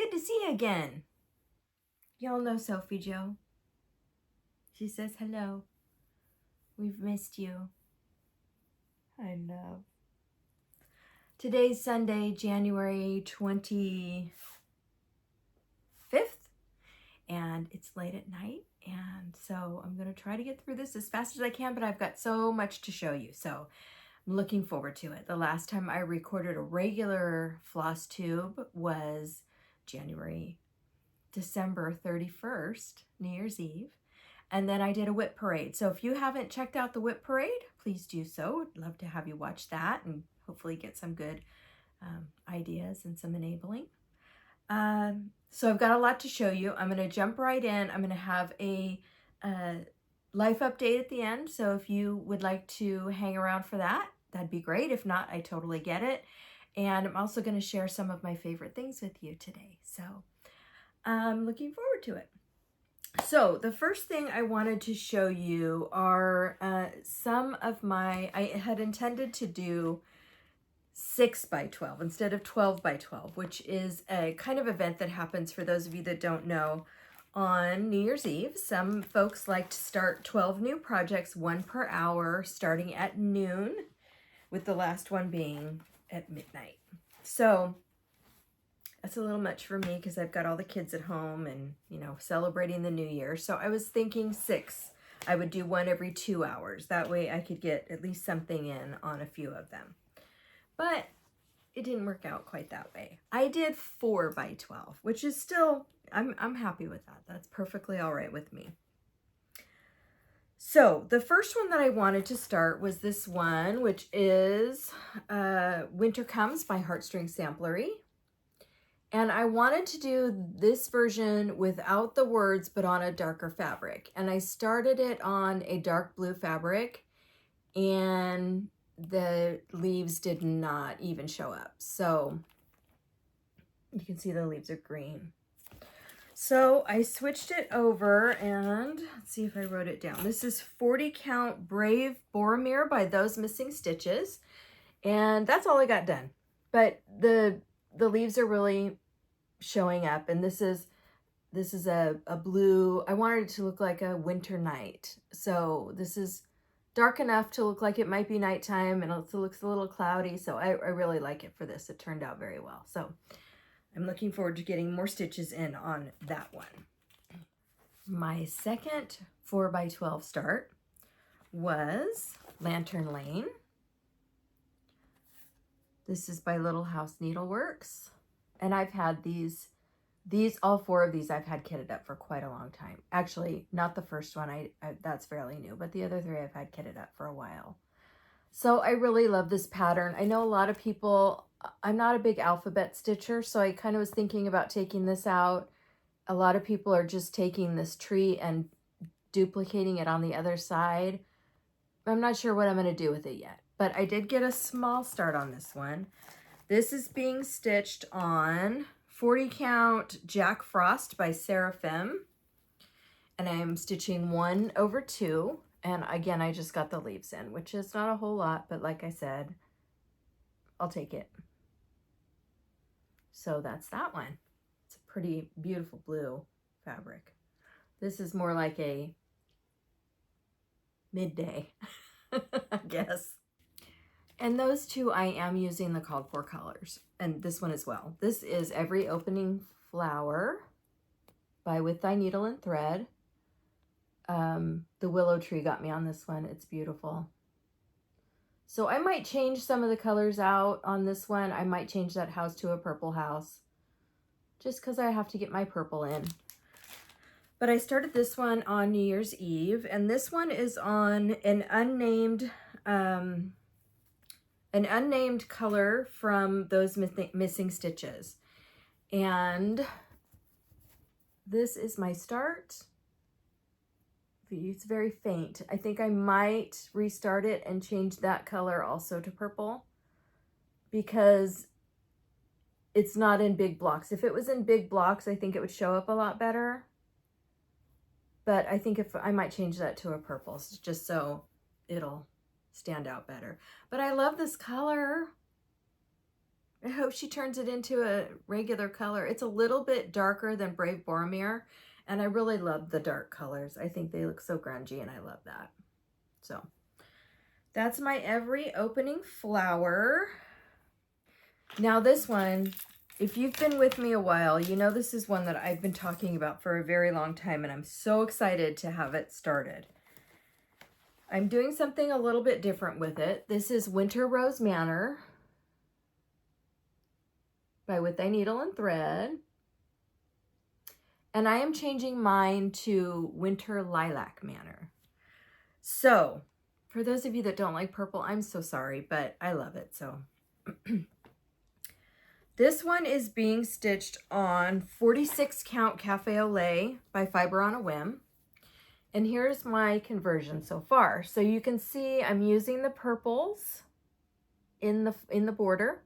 good to see you again. Y'all know Sophie Joe. She says hello. We've missed you. I know. Today's Sunday, January 25th, and it's late at night, and so I'm going to try to get through this as fast as I can, but I've got so much to show you, so I'm looking forward to it. The last time I recorded a regular Flosstube was December 31st, New Year's Eve, and then I did a whip parade. So if you haven't checked out the whip parade, please do so. I'd love to have you watch that and hopefully get some good ideas and some enabling. So I've got a lot to show you. I'm going to jump right in. I'm going to have a life update at the end. So if you would like to hang around for that, that'd be great. If not, I totally get it. And I'm also going to share some of my favorite things with you today. So I'm looking forward to it. So the first thing I wanted to show you are some of my, I had intended to do 6 by 12 instead of 12 by 12, which is a kind of event that happens, for those of you that don't know, on New Year's Eve. Some folks like to start 12 new projects, 1 per hour, starting at noon, with the last one being at midnight. So that's a little much for me because I've got all the kids at home and, you know, celebrating the new year. So I was thinking 6. I would do 1 every 2 hours. That way I could get at least something in on a few of them. But it didn't work out quite that way. I did 4 by 12, which is still, I'm happy with that. That's perfectly all right with me. So the first one that I wanted to start was this one, which is Winter Comes by Heartstring Samplery. And I wanted to do this version without the words, but on a darker fabric. And I started it on a dark blue fabric, and the leaves did not even show up. So you can see the leaves are green. So I switched it over, and let's see if I wrote it down. This is 40 count Brave Boromir by Those Missing Stitches. And that's all I got done. But the leaves are really showing up, and this is a blue. I wanted it to look like a winter night. So this is dark enough to look like it might be nighttime, and it looks a little cloudy. So I really like it for this. It turned out very well. So I'm looking forward to getting more stitches in on that one. My second 4 by 12 start was Lantern Lane. This is by Little House Needleworks. And I've had these all 4 of these I've had kitted up for quite a long time. Actually, not the first one, that's fairly new, but the other 3 I've had kitted up for a while. So I really love this pattern. I know a lot of people, I'm not a big alphabet stitcher, so I kind of was thinking about taking this out. A lot of people are just taking this tree and duplicating it on the other side. I'm not sure what I'm going to do with it yet, but I did get a small start on this one. This is being stitched on 40 count Jack Frost by Seraphim, and I am stitching 1 over 2, and again I just got the leaves in, which is not a whole lot, but like I said, I'll take it. So that's that one. It's a pretty beautiful blue fabric. This is more like a midday, I guess. And those 2, I am using the called for colors, and this one as well. This is Every Opening Flower by With Thy Needle and Thread. The willow tree got me on this one. It's beautiful. So I might change some of the colors out on this one. I might change that house to a purple house, just because I have to get my purple in. But I started this one on New Year's Eve, and this one is on an unnamed color from Those Missing Stitches. And this is my start. It's very faint. I think I might restart it and change that color also to purple, because it's not in big blocks. If it was in big blocks, I think it would show up a lot better. But I think I might change that to a purple, just so it'll stand out better. But I love this color. I hope she turns it into a regular color. It's a little bit darker than Brave Boromir, and I really love the dark colors. I think they look so grungy, and I love that. So that's my every opening flower. Now this one, if you've been with me a while, you know this is one that I've been talking about for a very long time, and I'm so excited to have it started. I'm doing something a little bit different with it. This is Winter Rose Manor by With Thy Needle and Thread. And I am changing mine to Winter Lilac Manor. So, for those of you that don't like purple, I'm so sorry, but I love it, so. This one is being stitched on 46 count Cafe au Lait by Fiber on a Whim. And here's my conversion so far. So you can see I'm using the purples in the border.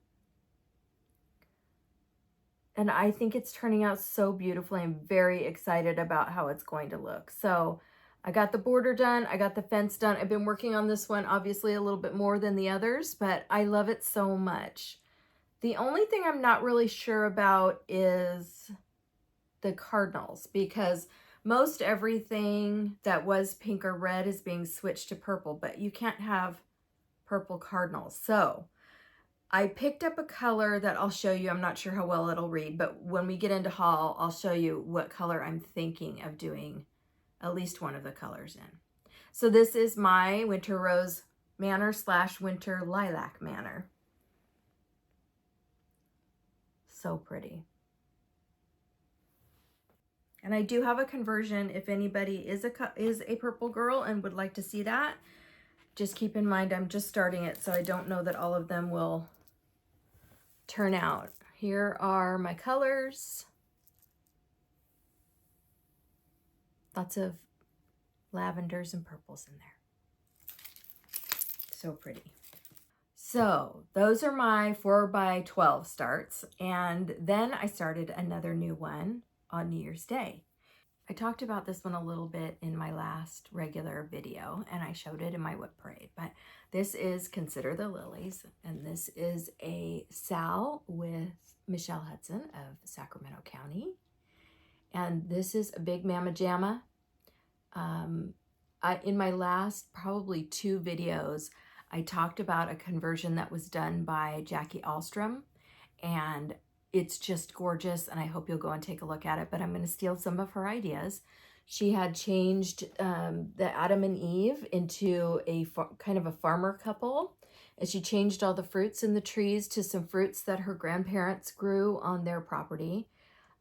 And I think it's turning out so beautifully. I'm very excited about how it's going to look. So I got the border done. I got the fence done. I've been working on this one obviously a little bit more than the others, but I love it so much. The only thing I'm not really sure about is the cardinals, because most everything that was pink or red is being switched to purple, but you can't have purple cardinals. So I picked up a color that I'll show you. I'm not sure how well it'll read, but when we get into haul, I'll show you what color I'm thinking of doing at least one of the colors in. So this is my Winter Rose Manor / Winter Lilac Manor. So pretty. And I do have a conversion if anybody is a purple girl and would like to see that. Just keep in mind I'm just starting it, so I don't know that all of them will turn out. Here are my colors. Lots of lavenders and purples in there. So pretty. So those are my 4x12 starts, and then I started another new one on New Year's Day. I talked about this one a little bit in my last regular video, and I showed it in my whip parade, but this is Consider the Lilies, and this is a Sal with Michelle Hudson of Sacramento County, and this is a big Mama Jamma. In my last probably 2 videos, I talked about a conversion that was done by Jackie Ahlstrom, and it's just gorgeous, and I hope you'll go and take a look at it, but I'm going to steal some of her ideas. She had changed the Adam and Eve into a kind of a farmer couple, and she changed all the fruits in the trees to some fruits that her grandparents grew on their property.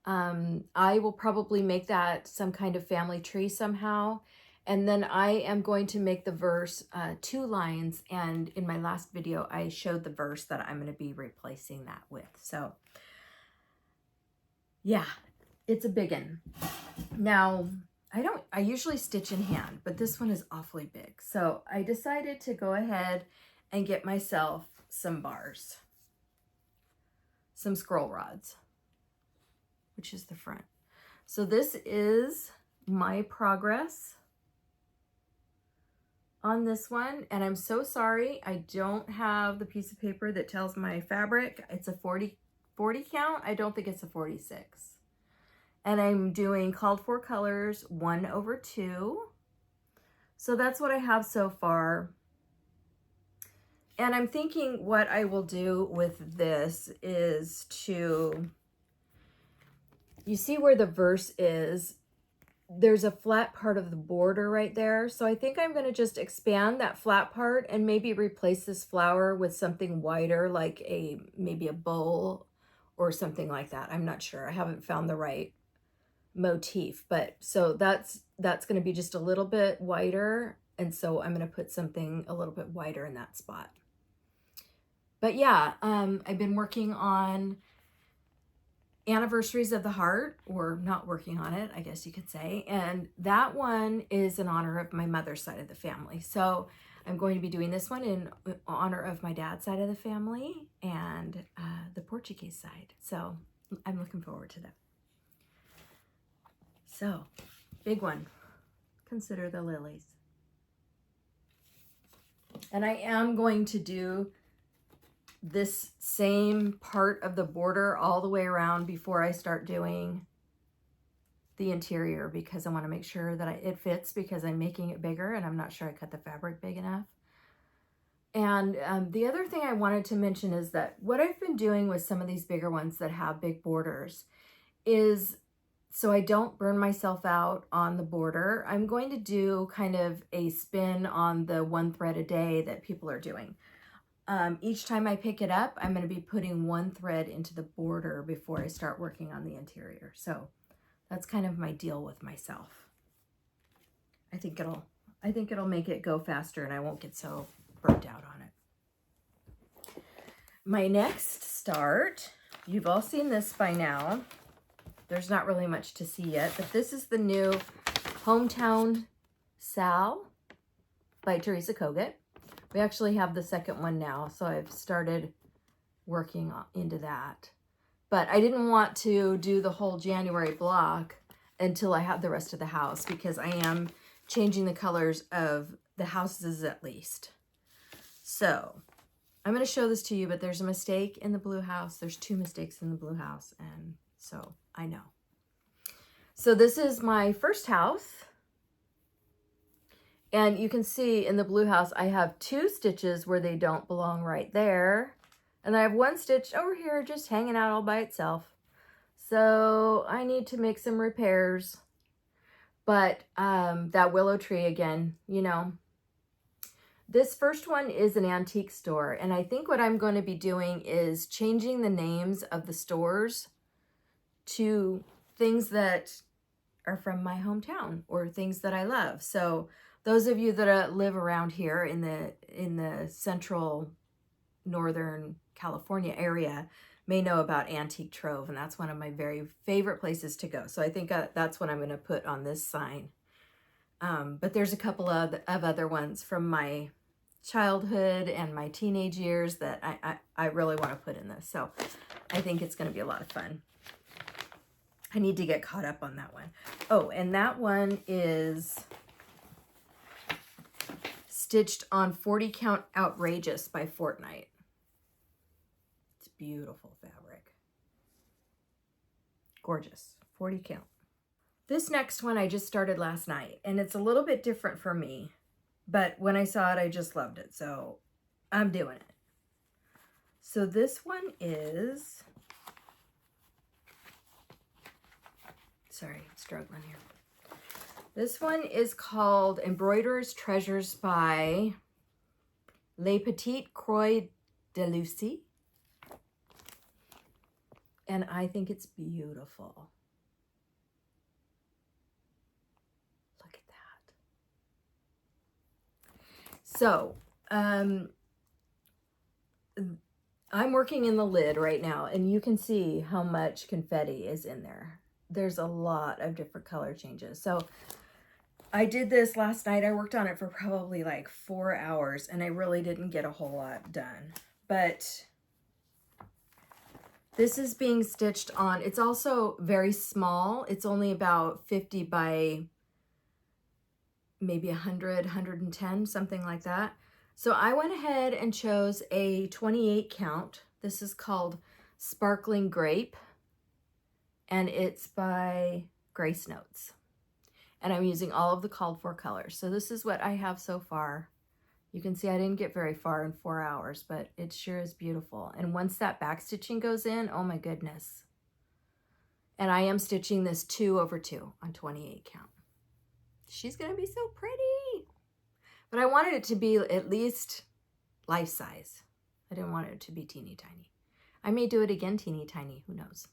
I will probably make that some kind of family tree somehow. And then I am going to make the verse 2 lines, and in my last video I showed the verse that I'm going to be replacing that with. So yeah, it's a big one. Now, I usually stitch in hand, but this one is awfully big. So I decided to go ahead and get myself some bars, some scroll rods, which is the front. So this is my progress on this one, and I'm so sorry I don't have the piece of paper that tells my fabric. It's a 40 count. I don't think it's a 46. And I'm doing called for colors 1/2. So that's what I have so far. And I'm thinking what I will do with this is to, you see where the verse is, there's a flat part of the border right there. So I think I'm going to just expand that flat part and maybe replace this flower with something wider, like maybe a bowl or something like that. I'm not sure. I haven't found the right motif, but so that's going to be just a little bit wider. And so I'm going to put something a little bit wider in that spot. But yeah, I've been working on Anniversaries of the Heart, or not working on it, I guess you could say. And that one is in honor of my mother's side of the family. So I'm going to be doing this one in honor of my dad's side of the family and the Portuguese side. So I'm looking forward to that. So, big one. Consider the Lilies. And I am going to do this same part of the border all the way around before I start doing the interior, because I want to make sure that it fits, because I'm making it bigger and I'm not sure I cut the fabric big enough. And the other thing I wanted to mention is that what I've been doing with some of these bigger ones that have big borders is, so I don't burn myself out on the border, I'm going to do kind of a spin on the 1 thread a day that people are doing. Each time I pick it up, I'm going to be putting 1 thread into the border before I start working on the interior. So that's kind of my deal with myself. I think it'll make it go faster and I won't get so burnt out on it. My next start, you've all seen this by now. There's not really much to see yet, but this is the new Hometown Sal by Teresa Kogut. We actually have the second one now, so I've started working into that. But I didn't want to do the whole January block until I had the rest of the house, because I am changing the colors of the houses at least. So I'm going to show this to you, but there's a mistake in the blue house. There's 2 mistakes in the blue house, and so I know. So this is my first house. And you can see in the blue house, I have 2 stitches where they don't belong right there. And I have 1 stitch over here just hanging out all by itself. So I need to make some repairs. But that willow tree again, you know. This first one is an antique store. And I think what I'm going to be doing is changing the names of the stores to things that are from my hometown or things that I love. So those of you that live around here in the central northern California area may know about Antique Trove, and that's one of my very favorite places to go. So I think that's what I'm going to put on this sign. But there's a couple of other ones from my childhood and my teenage years that I really want to put in this. So I think it's going to be a lot of fun. I need to get caught up on that one. Oh, and that one is stitched on 40 Count Outrageous by Fortnite. It's beautiful fabric. Gorgeous. 40 count. This next one I just started last night, and it's a little bit different for me, but when I saw it, I just loved it, so I'm doing it. So this one is, sorry, I'm struggling here. This one is called Embroidery Treasures by Les Petites Croix de Lucie. And I think it's beautiful. Look at that. So, I'm working in the lid right now, and you can see how much confetti is in there. There's a lot of different color changes. So I did this last night. I worked on it for probably like 4 hours, and I really didn't get a whole lot done. But this is being stitched on. It's also very small. It's only about 50 by maybe 100, 110, something like that. So I went ahead and chose a 28 count. This is called Sparkling Grape, and it's by Grace Notes. And I'm using all of the called for colors. So this is what I have so far. You can see I didn't get very far in 4 hours, but it sure is beautiful. And once that back stitching goes in, oh my goodness. And I am stitching this 2/2 on 28 count. She's gonna be so pretty. But I wanted it to be at least life size. I didn't want it to be teeny tiny. I may do it again teeny tiny, who knows.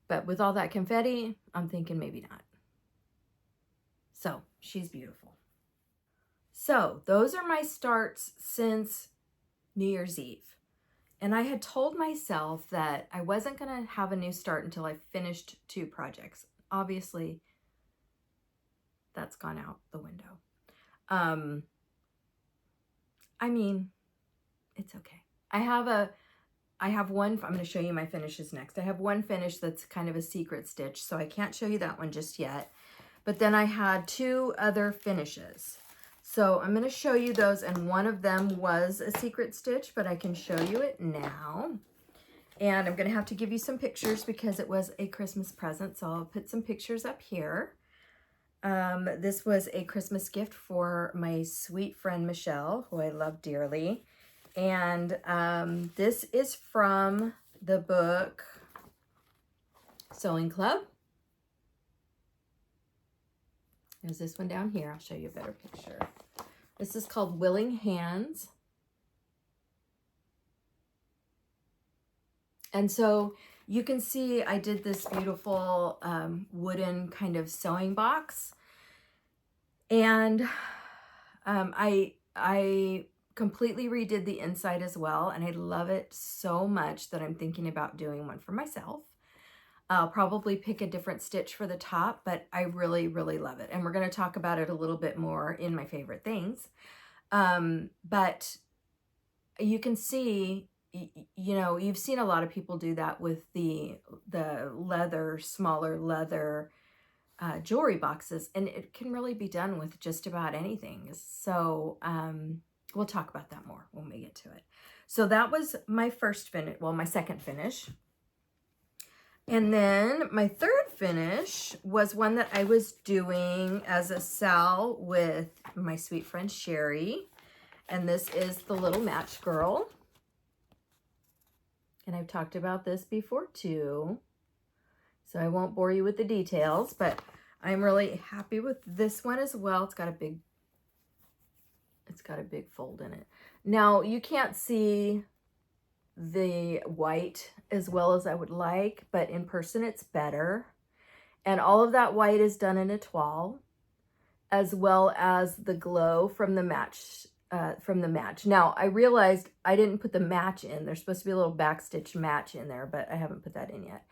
But with all that confetti, I'm thinking maybe not. So she's beautiful. So those are my starts since New Year's Eve. And I had told myself that I wasn't going to have a new start until I finished 2 projects. Obviously, that's gone out the window. I mean, it's okay. I have one, I'm going to show you my finishes next. I have one finish that's kind of a secret stitch, so I can't show you that one just yet. But then I had 2 other finishes. So I'm going to show you those, and one of them was a secret stitch, but I can show you it now. And I'm going to have to give you some pictures because it was a Christmas present, so I'll put some pictures up here. This was a Christmas gift for my sweet friend Michelle, who I love dearly. And this is from the book Sewing Club. There's this one down here. I'll show you a better picture. This is called Willing Hands. And so you can see I did this beautiful wooden kind of sewing box. And I completely redid the inside as well. And I love it so much that I'm thinking about doing one for myself. I'll probably pick a different stitch for the top, but I really, really love it. And we're going to talk about it a little bit more in my favorite things. But you can see, you know, you've seen a lot of people do that with the leather, smaller leather jewelry boxes, and it can really be done with just about anything. So we'll talk about that more when we get to it. So that was my first finish, well, my second finish. And then my third finish was one that I was doing as a sal with my sweet friend Sherry. And this is the Little Match Girl. And I've talked about this before too, so I won't bore you with the details, but I'm really happy with this one as well. It's got a big fold in it. Now you can't see the white as well as I would like, but in person it's better. And all of that white is done in a toile, as well as the glow from the match. Now I realized I didn't put the match in. There's supposed to be a little backstitch match in there, but I haven't put that in yet.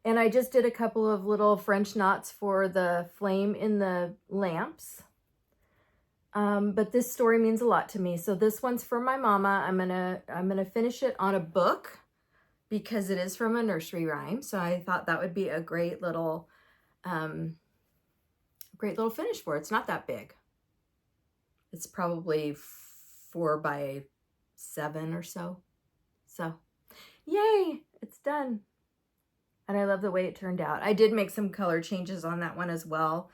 And I just did a couple of little French knots for the flame in the lamps. But this story means a lot to me. So this one's for my mama. I'm gonna finish it on a book because it is from a nursery rhyme. So I thought that would be a great little finish for it. It's not that big. It's probably 4 by 7 or so. So yay, it's done. And I love the way it turned out. I did make some color changes on that one as well.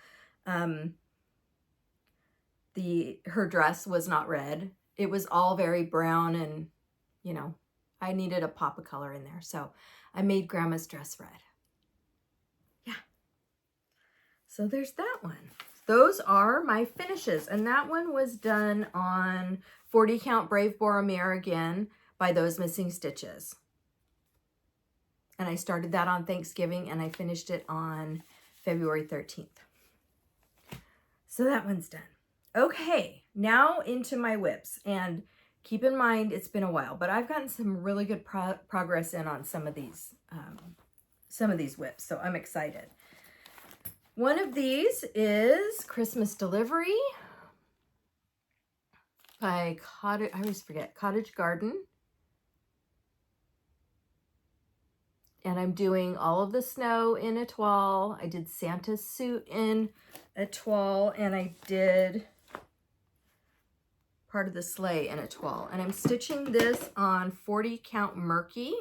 Her dress was not red. It was all very brown, and you know, I needed a pop of color in there. So I made Grandma's dress red. Yeah. So there's that one. Those are my finishes. And that one was done on 40 count Brave Boromir again by Those Missing Stitches. And I started that on Thanksgiving and I finished it on February 13th. So that one's done. Okay, now into my whips. And keep in mind, it's been a while, but I've gotten some really good progress in on some of these whips. So I'm excited. One of these is Christmas Delivery by Cottage Garden. And I'm doing all of the snow in a toile. I did Santa's suit in a toile, and I did part of the sleigh in a toile. And I'm stitching this on 40 count Murky.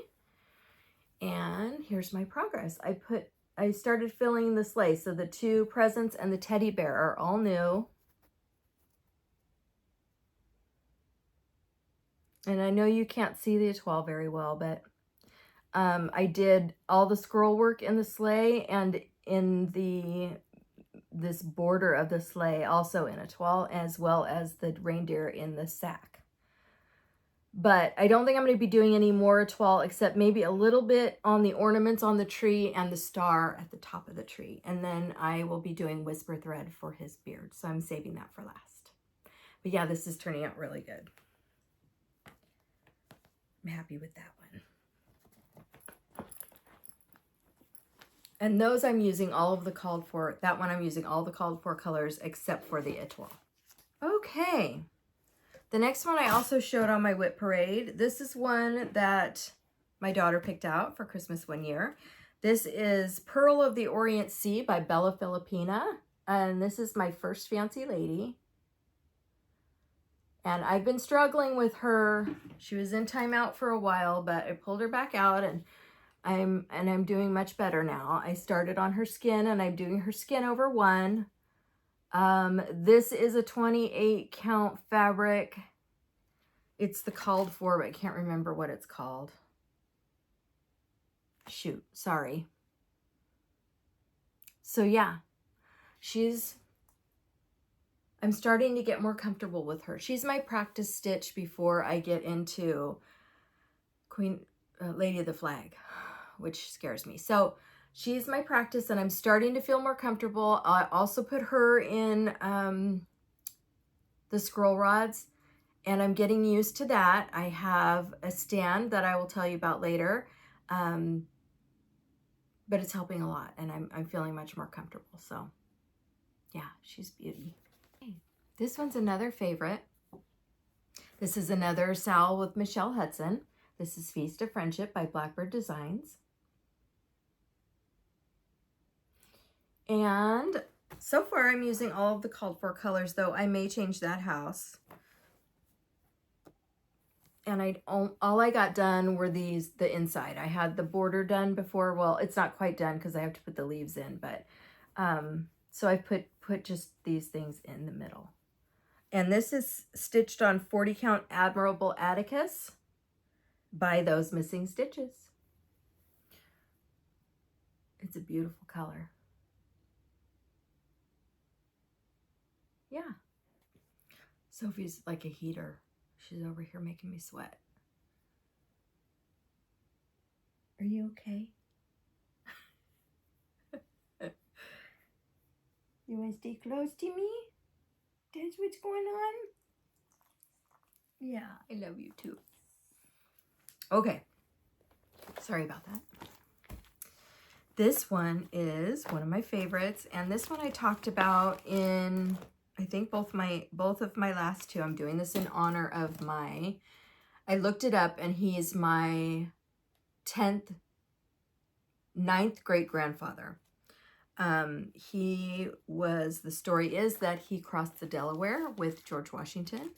And here's my progress. I started filling the sleigh. So the 2 presents and the teddy bear are all new. And I know you can't see the toile very well, but I did all the scroll work in the sleigh and in this border of the sleigh also in a toile, as well as the reindeer in the sack. But I don't think I'm going to be doing any more toile, except maybe a little bit on the ornaments on the tree and the star at the top of the tree. And then I will be doing whisper thread for his beard. So I'm saving that for last. But yeah, this is turning out really good. I'm happy with that one. And those I'm using all of the called for. That one I'm using all the called for colors except for the étoile. Okay. The next one I also showed on my whip parade. This is one that my daughter picked out for Christmas one year. This is Pearl of the Orient Sea by Bella Filipina. And this is my first fancy lady. And I've been struggling with her. She was in timeout for a while, but I pulled her back out, and I'm doing much better now. I started on her skin, and I'm doing her skin over 1. This is a 28 count fabric. It's the called for, but I can't remember what it's called. Shoot, sorry. So yeah, I'm starting to get more comfortable with her. She's my practice stitch before I get into Lady of the Flag, which scares me. So she's my practice, and I'm starting to feel more comfortable. I also put her in the scroll rods, and I'm getting used to that. I have a stand that I will tell you about later, but it's helping a lot, and I'm feeling much more comfortable. So yeah, she's beauty. This one's another favorite. This is another Sal with Michelle Hudson. This is Feast of Friendship by Blackbird Designs. And so far I'm using all of the called for colors, though I may change that house. And all I got done were the inside. I had the border done before. Well, it's not quite done because I have to put the leaves in, but so I put just these things in the middle. And this is stitched on 40 count Admirable Atticus by Those Missing Stitches. It's a beautiful color. Yeah. Sophie's like a heater. She's over here making me sweat. Are you okay? You want to stay close to me? That's what's going on? Yeah, I love you too. Okay. Sorry about that. This one is one of my favorites, and this one I talked about in, I think, both of my last two. I'm doing this in honor of I looked it up, and he's my 9th great-grandfather. The story is that he crossed the Delaware with George Washington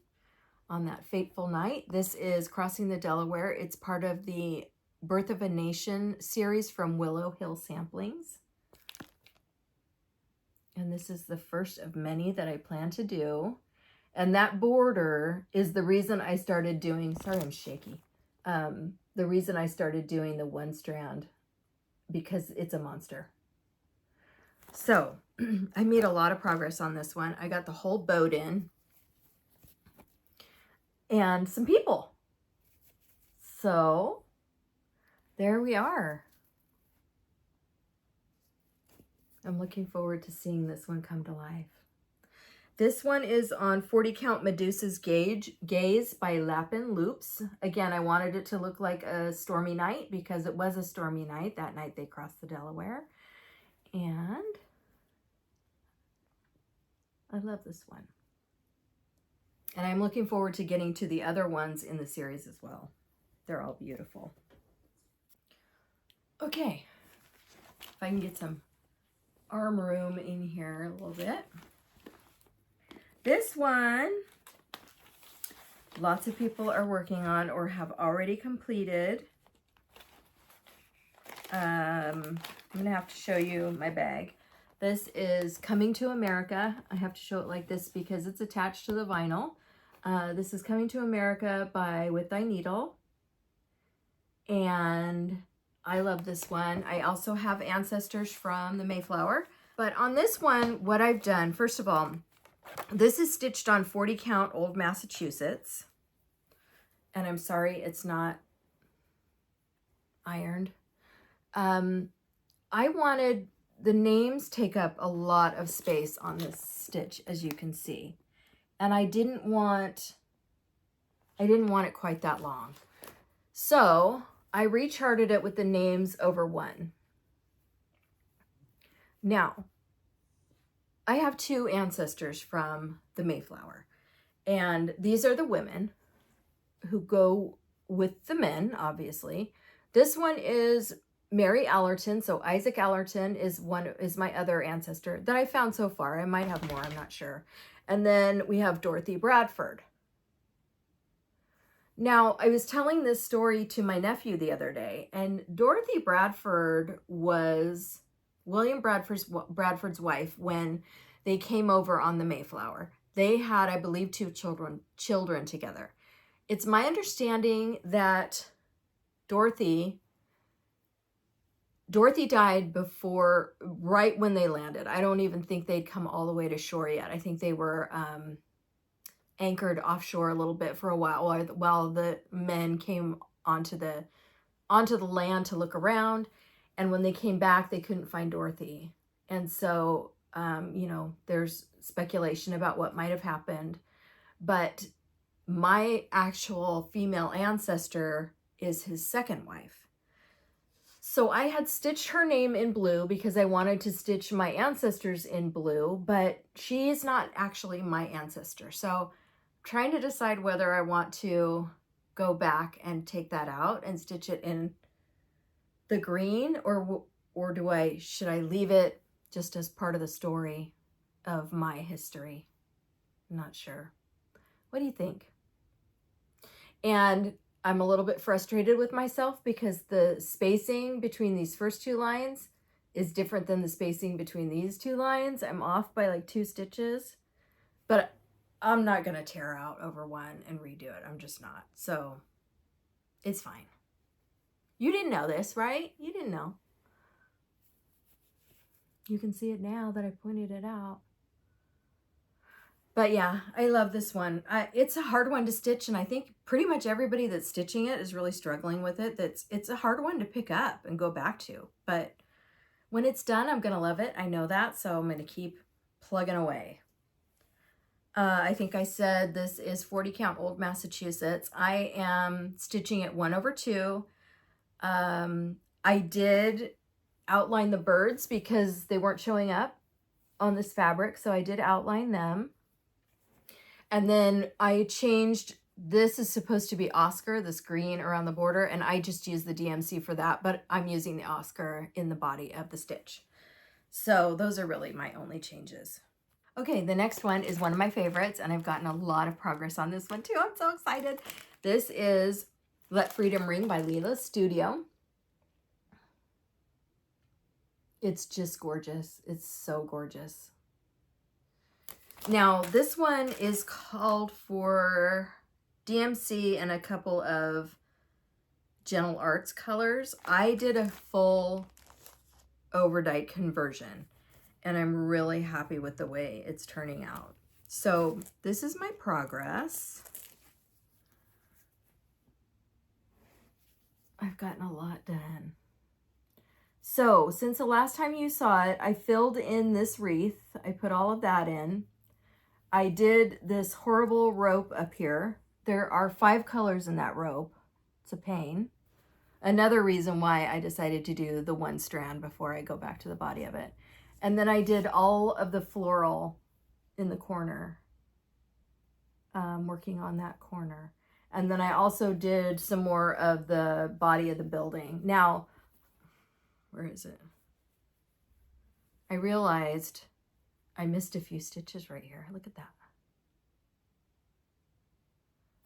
on that fateful night. This is Crossing the Delaware. It's part of the Birth of a Nation series from Willow Hill Samplings. And this is the first of many that I plan to do. And that border is the reason I started doing, sorry, I'm shaky. The reason I started doing the 1 strand, because it's a monster. So I made a lot of progress on this one. I got the whole boat in and some people. So there we are. I'm looking forward to seeing this one come to life. This one is on 40 count Medusa's Gaze by Lapin Loops. Again, I wanted it to look like a stormy night because it was a stormy night. That night they crossed the Delaware. And I love this one. And I'm looking forward to getting to the other ones in the series as well. They're all beautiful. Okay, if I can get some arm room in here a little bit. This one, lots of people are working on or have already completed. I'm gonna have to show you my bag. This is Coming to America. I have to show it like this because it's attached to the vinyl. This is Coming to America by With Thy Needle. And I love this one. I also have Ancestors from the Mayflower. But on this one, what I've done, first of all, this is stitched on 40 count Old Massachusetts. And I'm sorry it's not ironed. I wanted, the names take up a lot of space on this stitch, as you can see. And I didn't want it quite that long. So I recharted it with the names over 1. Now, I have 2 ancestors from the Mayflower. And these are the women who go with the men, obviously. This one is Mary Allerton. So Isaac Allerton is my other ancestor that I found so far. I might have more, I'm not sure. And then we have Dorothy Bradford. Now, I was telling this story to my nephew the other day, and Dorothy Bradford was William Bradford's wife when they came over on the Mayflower. They had, I believe, 2 children together. It's my understanding that Dorothy died right when they landed. I don't even think they'd come all the way to shore yet. I think they were anchored offshore a little bit for a while the men came onto the land to look around. And when they came back, they couldn't find Dorothy. And so, you know, there's speculation about what might have happened. But my actual female ancestor is his second wife. So I had stitched her name in blue because I wanted to stitch my ancestors in blue, but she is not actually my ancestor. So I'm trying to decide whether I want to go back and take that out and stitch it in the green, or should I leave it just as part of the story of my history? I'm not sure. What do you think? And I'm a little bit frustrated with myself because the spacing between these first 2 lines is different than the spacing between these 2 lines. I'm off by like 2 stitches, but I'm not going to tear out over one and redo it. I'm just not. So it's fine. You didn't know this, right? You didn't know. You can see it now that I pointed it out. But yeah, I love this one. It's a hard one to stitch, and I think pretty much everybody that's stitching it is really struggling with it. It's a hard one to pick up and go back to. But when it's done, I'm going to love it. I know that, so I'm going to keep plugging away. I think I said this is 40 count Old Massachusetts. I am stitching it 1/2. I did outline the birds because they weren't showing up on this fabric, so I did outline them. And then I changed, this is supposed to be Oscar, this green around the border, and I just used the DMC for that, but I'm using the Oscar in the body of the stitch. So those are really my only changes. Okay, the next one is one of my favorites, and I've gotten a lot of progress on this one too. I'm so excited. This is Let Freedom Ring by Lila's Studio. It's just gorgeous. It's so gorgeous. Now, this one is called for DMC and a couple of Gentle Arts colors. I did a full overdyed conversion, and I'm really happy with the way it's turning out. So this is my progress. I've gotten a lot done. So since the last time you saw it, I filled in this wreath. I put all of that in. I did this horrible rope up here. There are 5 colors in that rope. It's a pain. Another reason why I decided to do the 1 strand before I go back to the body of it. And then I did all of the floral in the corner, working on that corner. And then I also did some more of the body of the building. Now, where is it? I realized I missed a few stitches right here. Look at that.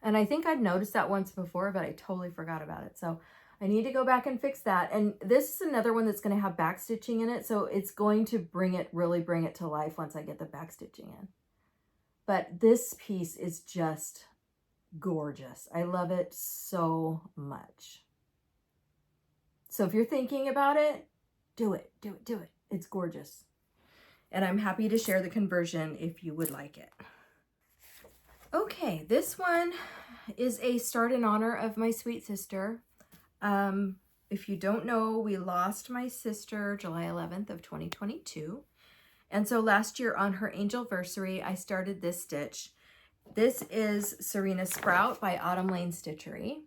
And I think I'd noticed that once before, but I totally forgot about it. So I need to go back and fix that. And this is another one that's going to have back stitching in it. So it's going to really bring it to life once I get the back stitching in. But this piece is just gorgeous. I love it so much. So if you're thinking about it, do it, do it, do it. It's gorgeous. And I'm happy to share the conversion if you would like it. Okay, this one is a start in honor of my sweet sister. If you don't know, we lost my sister July 11th of 2022. And so last year on her angelversary, I started this stitch. This is Serena Sprout by Autumn Lane Stitchery.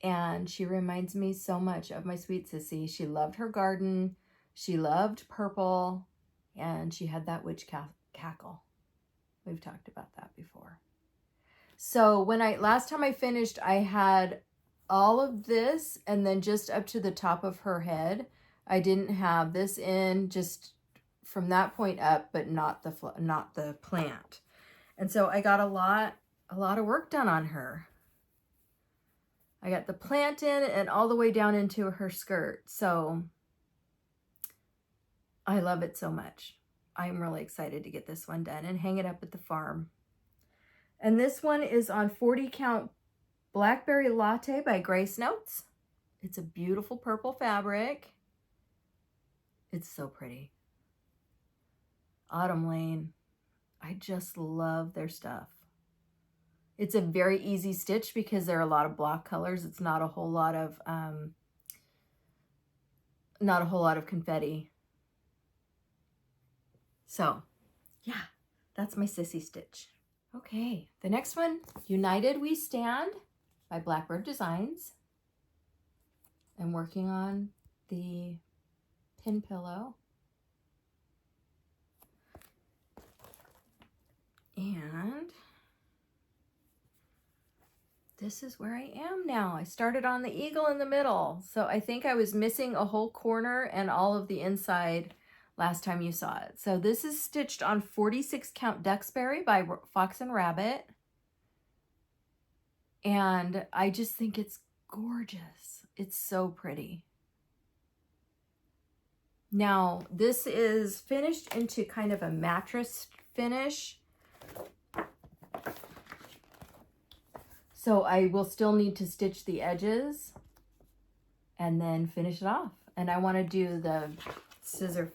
And she reminds me so much of my sweet sissy. She loved her garden. She loved purple. And she had that witch cackle. We've talked about that before. So when last time I finished, I had all of this and then just up to the top of her head. I didn't have this in, just from that point up, but not the plant. And so I got a lot of work done on her. I got the plant in and all the way down into her skirt. So I love it so much. I'm really excited to get this one done and hang it up at the farm. And this one is on 40 count Blackberry Latte by Grace Notes. It's a beautiful purple fabric. It's so pretty. Autumn Lane. I just love their stuff. It's a very easy stitch because there are a lot of block colors. It's not a whole lot of confetti. So, yeah, that's my sissy stitch. Okay, the next one, United We Stand by Blackbird Designs. I'm working on the pin pillow. And this is where I am now. I started on the eagle in the middle. So I think I was missing a whole corner and all of the inside last time you saw it. So this is stitched on 46 count Duxbury by Fox and Rabbit. And I just think it's gorgeous. It's so pretty. Now this is finished into kind of a mattress finish. So I will still need to stitch the edges and then finish it off. And I want to do the scissor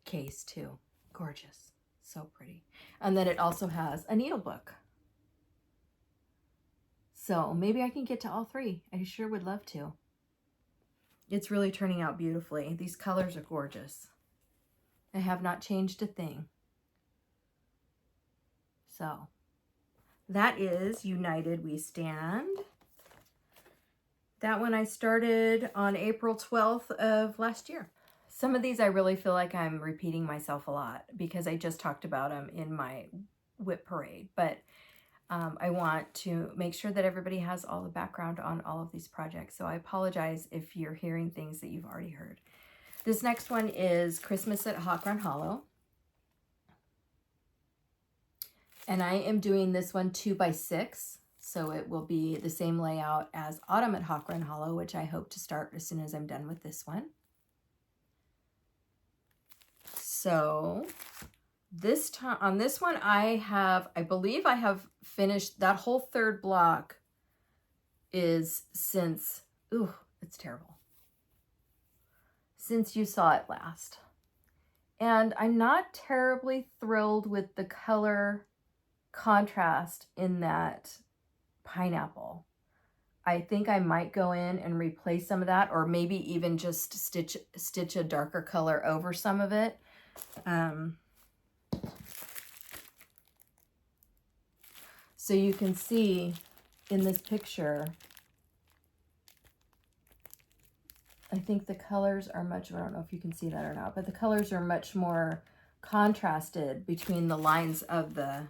case too. Gorgeous. So pretty. And then it also has a needle book. So maybe I can get to all three. I sure would love to. It's really turning out beautifully. These colors are gorgeous. I have not changed a thing. So that is United We Stand. That one I started on April 12th of last year. Some of these I really feel like I'm repeating myself a lot because I just talked about them in my whip parade. But I want to make sure that everybody has all the background on all of these projects. So I apologize if you're hearing things that you've already heard. This next one is Christmas at Hawk Run Hollow. And I am doing this one 2x6, so it will be the same layout as Autumn at Hawk Run Hollow, which I hope to start as soon as I'm done with this one. So this time on this one, I believe I have finished that whole third block is since, ooh, it's terrible. Since you saw it last. And I'm not terribly thrilled with the color contrast in that pineapple. I think I might go in and replace some of that, or maybe even just stitch a darker color over some of it. So you can see in this picture, I think the colors are much, I don't know if you can see that or not, but the colors are much more contrasted between the lines of the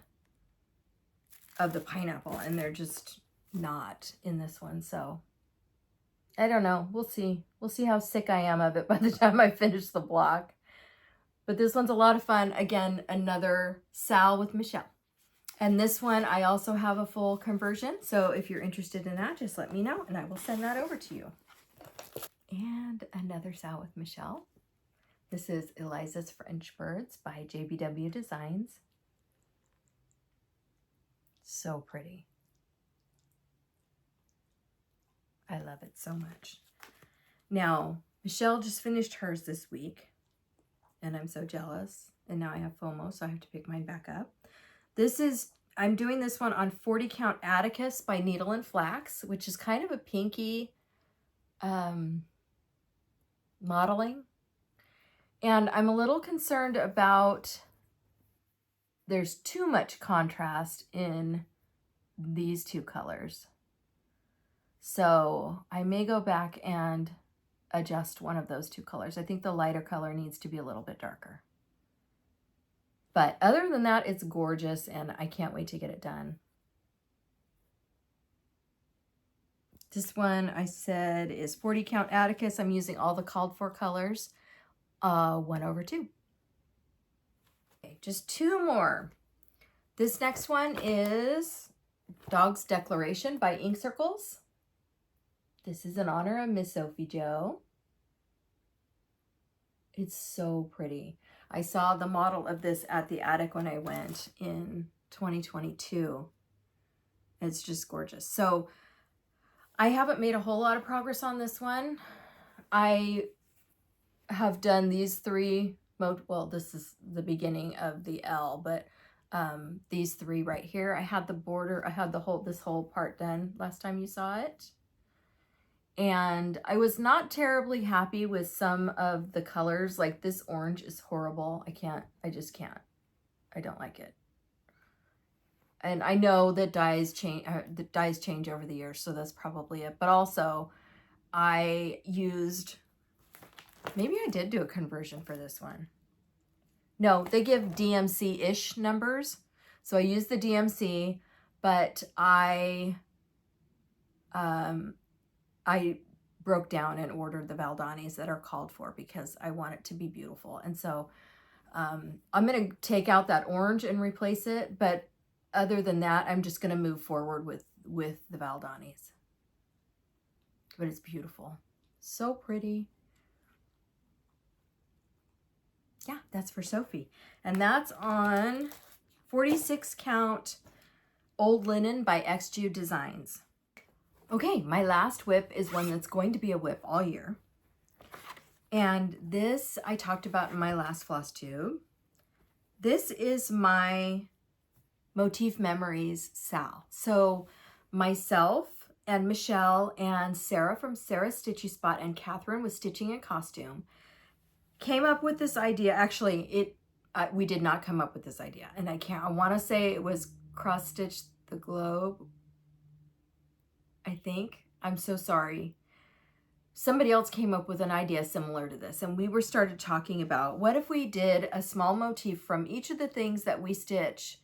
pineapple, and they're just not in this one. So I don't know. We'll see. We'll see how sick I am of it by the time I finish the block. But this one's a lot of fun. Again, another Sal with Michelle. And this one, I also have a full conversion. So if you're interested in that, just let me know and I will send that over to you. And another Sal with Michelle. This is Eliza's French Birds by JBW Designs. So pretty. I love it so much. Now, Michelle just finished hers this week, and I'm so jealous. And now I have FOMO, so I have to pick mine back up. I'm doing this one on 40 count Atticus by Needle and Flax, which is kind of a pinky modeling. And I'm a little concerned about there's too much contrast in these two colors. So I may go back and adjust one of those two colors. I think the lighter color needs to be a little bit darker. But other than that, it's gorgeous and I can't wait to get it done. This one I said is 40 count Atticus. I'm using all the called for colors, 1/2. Okay, just two more. This next one is Dog's Declaration by Ink Circles. This is in honor of Miss Sophie Jo. It's so pretty. I saw the model of this at the attic when I went in 2022. It's just gorgeous. So I haven't made a whole lot of progress on this one. I have done these three, well, this is the beginning of the L, but these three right here. I had the border, I had this whole part done last time you saw it. And I was not terribly happy with some of the colors. Like this orange is horrible. I just can't. I don't like it. And I know that dyes change over the years, so that's probably it. But also, I used, maybe I did do a conversion for this one. No, they give DMC-ish numbers. So I used the DMC, but I broke down and ordered the Valdanis that are called for because I want it to be beautiful. And so I'm going to take out that orange and replace it. But other than that, I'm just going to move forward with the Valdanis. But it's beautiful. So pretty. Yeah, that's for Sophie. And that's on 46 count Old Linen by XJude Designs. Okay, my last whip is one that's going to be a whip all year. And this I talked about in my last floss tube. This is my Motif Memories Sal. So myself and Michelle and Sarah from sStitchySpot and Catherine with Stitching and Costume came up with this idea. Actually, we did not come up with this idea. And I want to say it was Cross Stitch the Globe. I think. I'm so sorry. Somebody else came up with an idea similar to this, and we started talking about what if we did a small motif from each of the things that we stitch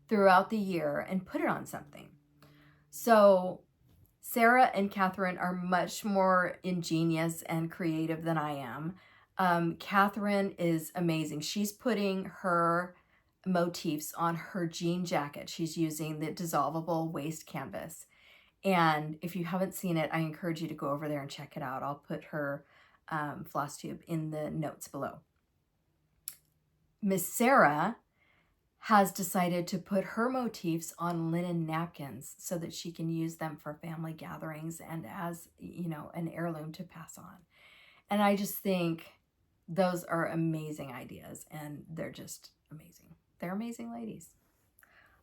throughout the year and put it on something. So Sarah and Catherine are much more ingenious and creative than I am. Catherine is amazing. She's putting her motifs on her jean jacket. She's using the dissolvable waste canvas. And if you haven't seen it, I encourage you to go over there and check it out. I'll put her floss tube in the notes below. Miss Sarah has decided to put her motifs on linen napkins so that she can use them for family gatherings and as, you know, an heirloom to pass on. And I just think those are amazing ideas, and they're just amazing. They're amazing ladies.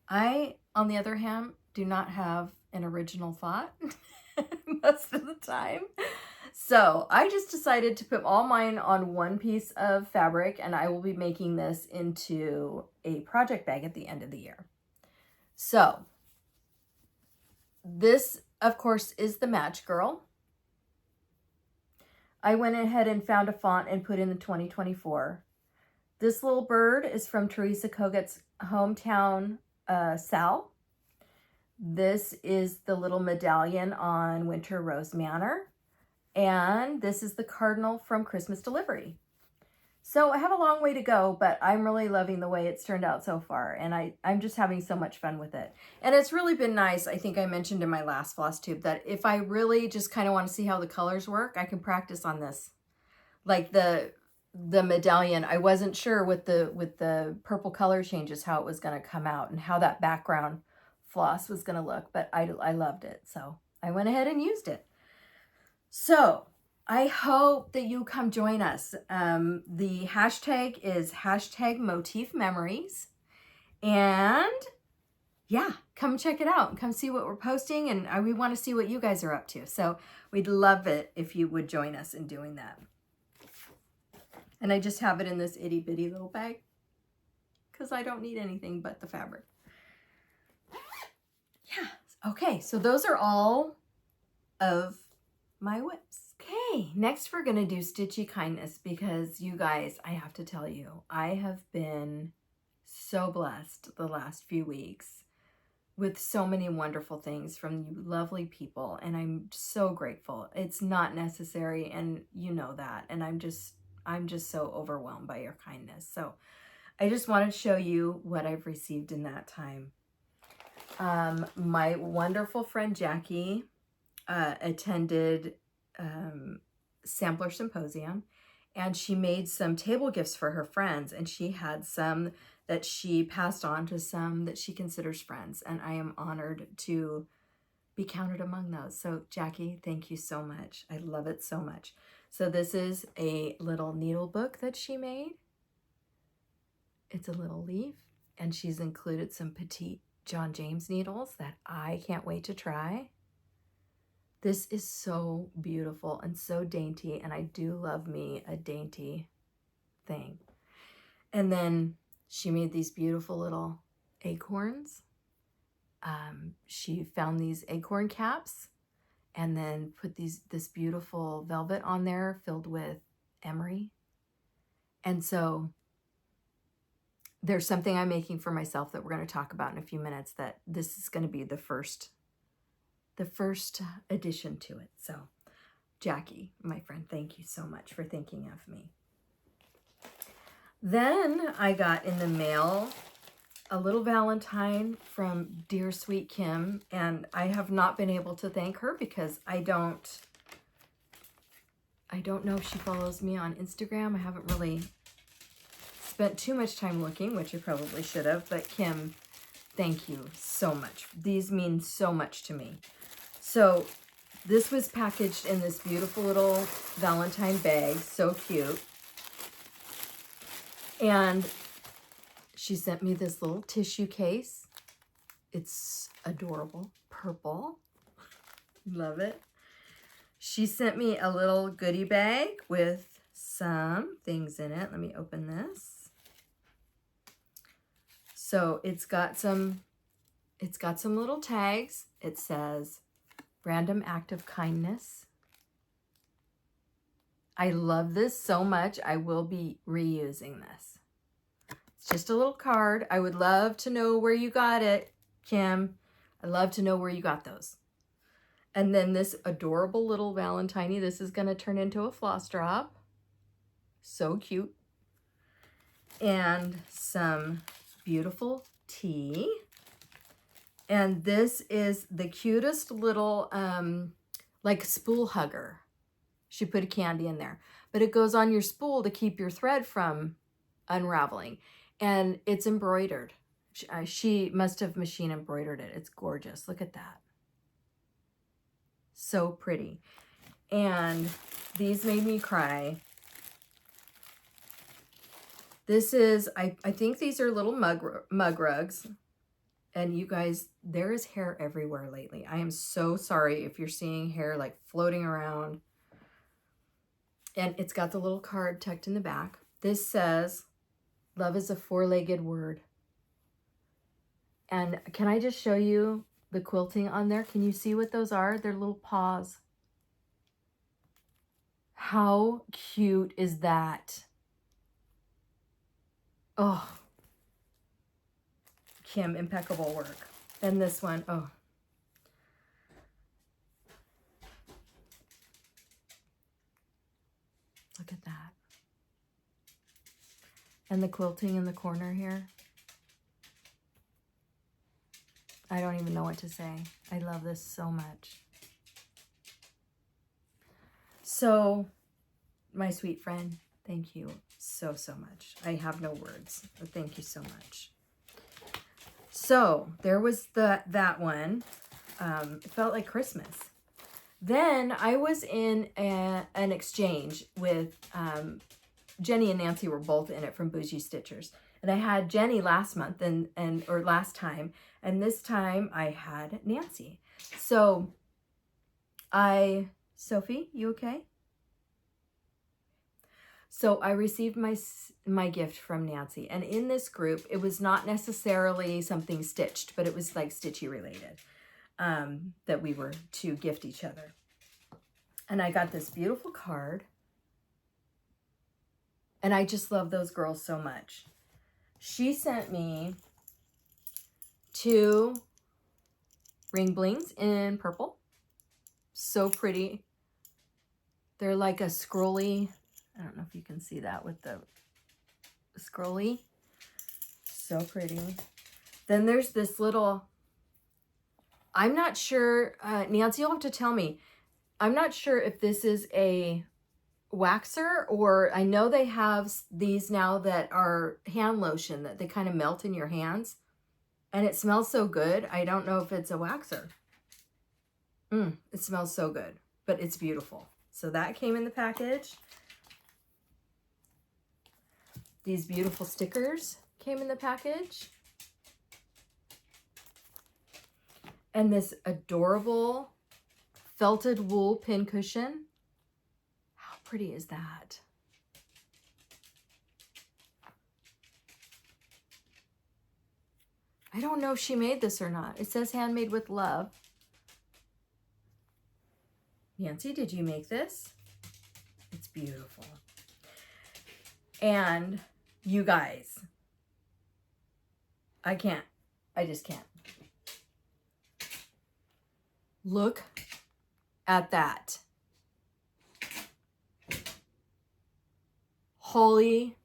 I, on the other hand, do not have an original thought most of the time. So I just decided to put all mine on one piece of fabric, and I will be making this into a project bag at the end of the year. So this, of course, is the Match Girl. I went ahead and found a font and put in the 2024. This little bird is from Teresa Koget's hometown, Sal. This is the little medallion on Winter Rose Manor. And this is the cardinal from Christmas Delivery. So I have a long way to go, but I'm really loving the way it's turned out so far. And I'm just having so much fun with it. And it's really been nice. I think I mentioned in my last floss tube that if I really just kind of want to see how the colors work, I can practice on this. Like the medallion, I wasn't sure with the purple color changes how it was going to come out and how that background floss was going to look, but I loved it. So I went ahead and used it. So I hope that you come join us. The hashtag is #Motif Memories. And yeah, come check it out and come see what we're posting. And we want to see what you guys are up to. So we'd love it if you would join us in doing that. And I just have it in this itty bitty little bag because I don't need anything but the fabric. Yeah. Okay. So those are all of my whips. Okay. Next, we're going to do Stitchy Kindness because you guys, I have to tell you, I have been so blessed the last few weeks with so many wonderful things from you lovely people. And I'm so grateful. It's not necessary. And you know that. And I'm just so overwhelmed by your kindness. So I just wanted to show you what I've received in that time. My wonderful friend Jackie attended Sampler Symposium, and she made some table gifts for her friends, and she had some that she passed on to some that she considers friends, and I am honored to be counted among those. So Jackie, thank you so much. I love it so much. So this is a little needle book that she made. It's a little leaf, and she's included some petite John James needles that I can't wait to try. This is so beautiful and so dainty, and I do love me a dainty thing. And then she made these beautiful little acorns. She found these acorn caps and then put this beautiful velvet on there filled with emery. And so there's something I'm making for myself that we're going to talk about in a few minutes, that this is going to be the first addition to it. So Jackie, my friend, thank you so much for thinking of me. Then I got in the mail a little Valentine from dear sweet Kim, and I have not been able to thank her because I don't know if she follows me on Instagram. I haven't really spent too much time looking, which I probably should have, but Kim, thank you so much. These mean so much to me. So this was packaged in this beautiful little Valentine bag, so cute. And she sent me this little tissue case. It's adorable, purple. Love it. She sent me a little goodie bag with some things in it. Let me open this. So it's got some little tags. It says, "Random act of kindness." I love this so much. I will be reusing this. It's just a little card. I would love to know where you got it, Kim. I'd love to know where you got those. And then this adorable little Valentine. This is going to turn into a floss drop. So cute. And some beautiful tea. And this is the cutest little, like spool hugger. She put a candy in there, but it goes on your spool to keep your thread from unraveling. And it's embroidered. She must have machine embroidered it. It's gorgeous. Look at that. So pretty. And these made me cry. This is, I think these are little mug rugs. And you guys, there is hair everywhere lately. I am so sorry if you're seeing hair like floating around. And it's got the little card tucked in the back. This says, "Love is a four-legged word." And can I just show you the quilting on there? Can you see what those are? They're little paws. How cute is that? Oh, Kim, impeccable work. And this one, oh. Look at that. And the quilting in the corner here. I don't even know what to say. I love this so much. So, my sweet friend, thank you so, so much. I have no words, but thank you so much. So, there was that one. It felt like Christmas. Then I was in an exchange with Jenny and Nancy were both in it from Bougie Stitchers. And I had Jenny last month or last time, and this time I had Nancy. So Sophie, you okay? So I received my gift from Nancy, and in this group, it was not necessarily something stitched, but it was like stitchy related. That we were to gift each other. And I got this beautiful card. And I just love those girls so much. She sent me 2 ring blings in purple. So pretty. They're like a scrolly. I don't know if you can see that with the scrolly. So pretty. Then there's this little I'm not sure, Nancy, you'll have to tell me. I'm not sure if this is a waxer, or I know they have these now that are hand lotion that they kind of melt in your hands, and it smells so good. I don't know if it's a waxer. It smells so good, but it's beautiful. So that came in the package. These beautiful stickers came in the package. And this adorable felted wool pin cushion. How pretty is that? I don't know if she made this or not. It says handmade with love. Nancy, did you make this? It's beautiful. And you guys, I just can't. Look at that. Holy.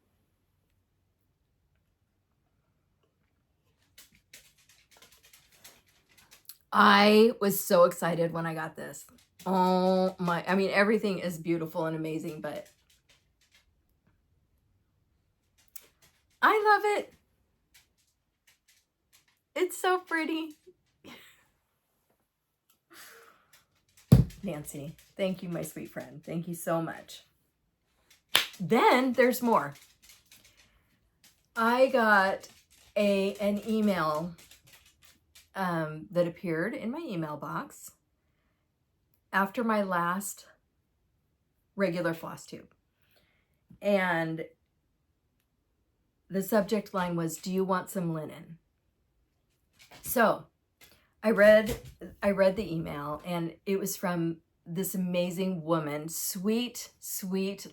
I was so excited when I got this. Oh my, I mean, everything is beautiful and amazing, but I love it. It's so pretty. Nancy, thank you, my sweet friend. Thank you so much. Then there's more. I got an email that appeared in my email box after my last regular Flosstube. And the subject line was, "Do you want some linen?" So I read the email, and it was from this amazing woman, sweet,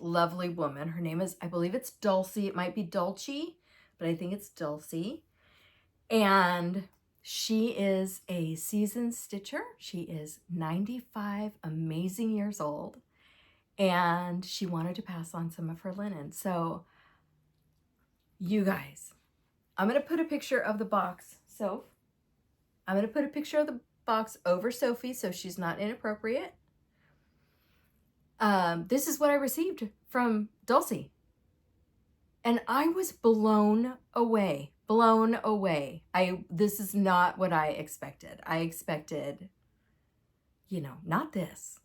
lovely woman. Her name is, I believe it's Dulcie. It might be Dulce, but I think it's Dulcie. And she is a seasoned stitcher. She is 95 amazing years old, and she wanted to pass on some of her linen. So you guys, I'm going to put a picture of the box. So I'm going to put a picture of the box over Sophie so she's not inappropriate. This is what I received from Dulcie. And I was blown away. Blown away. This is not what I expected. I expected, you know, not this.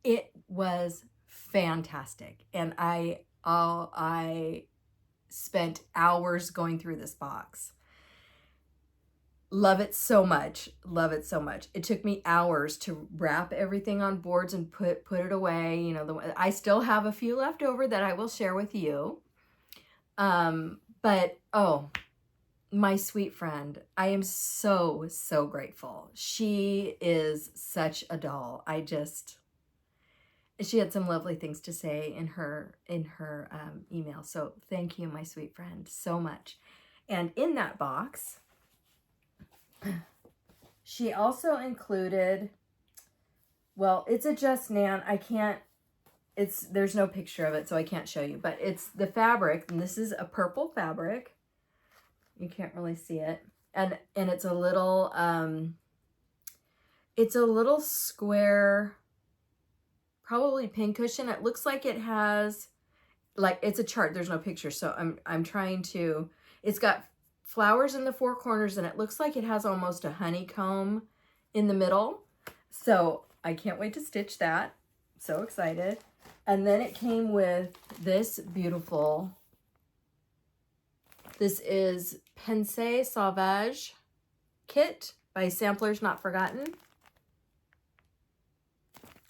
It was fantastic. And I spent hours going through this box. Love it so much. Love it so much. It took me hours to wrap everything on boards and put it away. You know, I still have a few left over that I will share with you. But oh, my sweet friend, I am so grateful. She is such a doll. She had some lovely things to say in her email. So thank you, my sweet friend, so much. And in that box, she also included, well, it's a Just Nan. There's no picture of it, so I can't show you, but it's the fabric, and this is a purple fabric. You can't really see it. And it's a little square, probably pin cushion. It looks like it has, like, it's a chart. There's no picture, so I'm trying to, it's got flowers in the four corners, and it looks like it has almost a honeycomb in the middle. So I can't wait to stitch that. So excited. And then it came with this beautiful, this is Pensée Sauvage kit by Samplers Not Forgotten.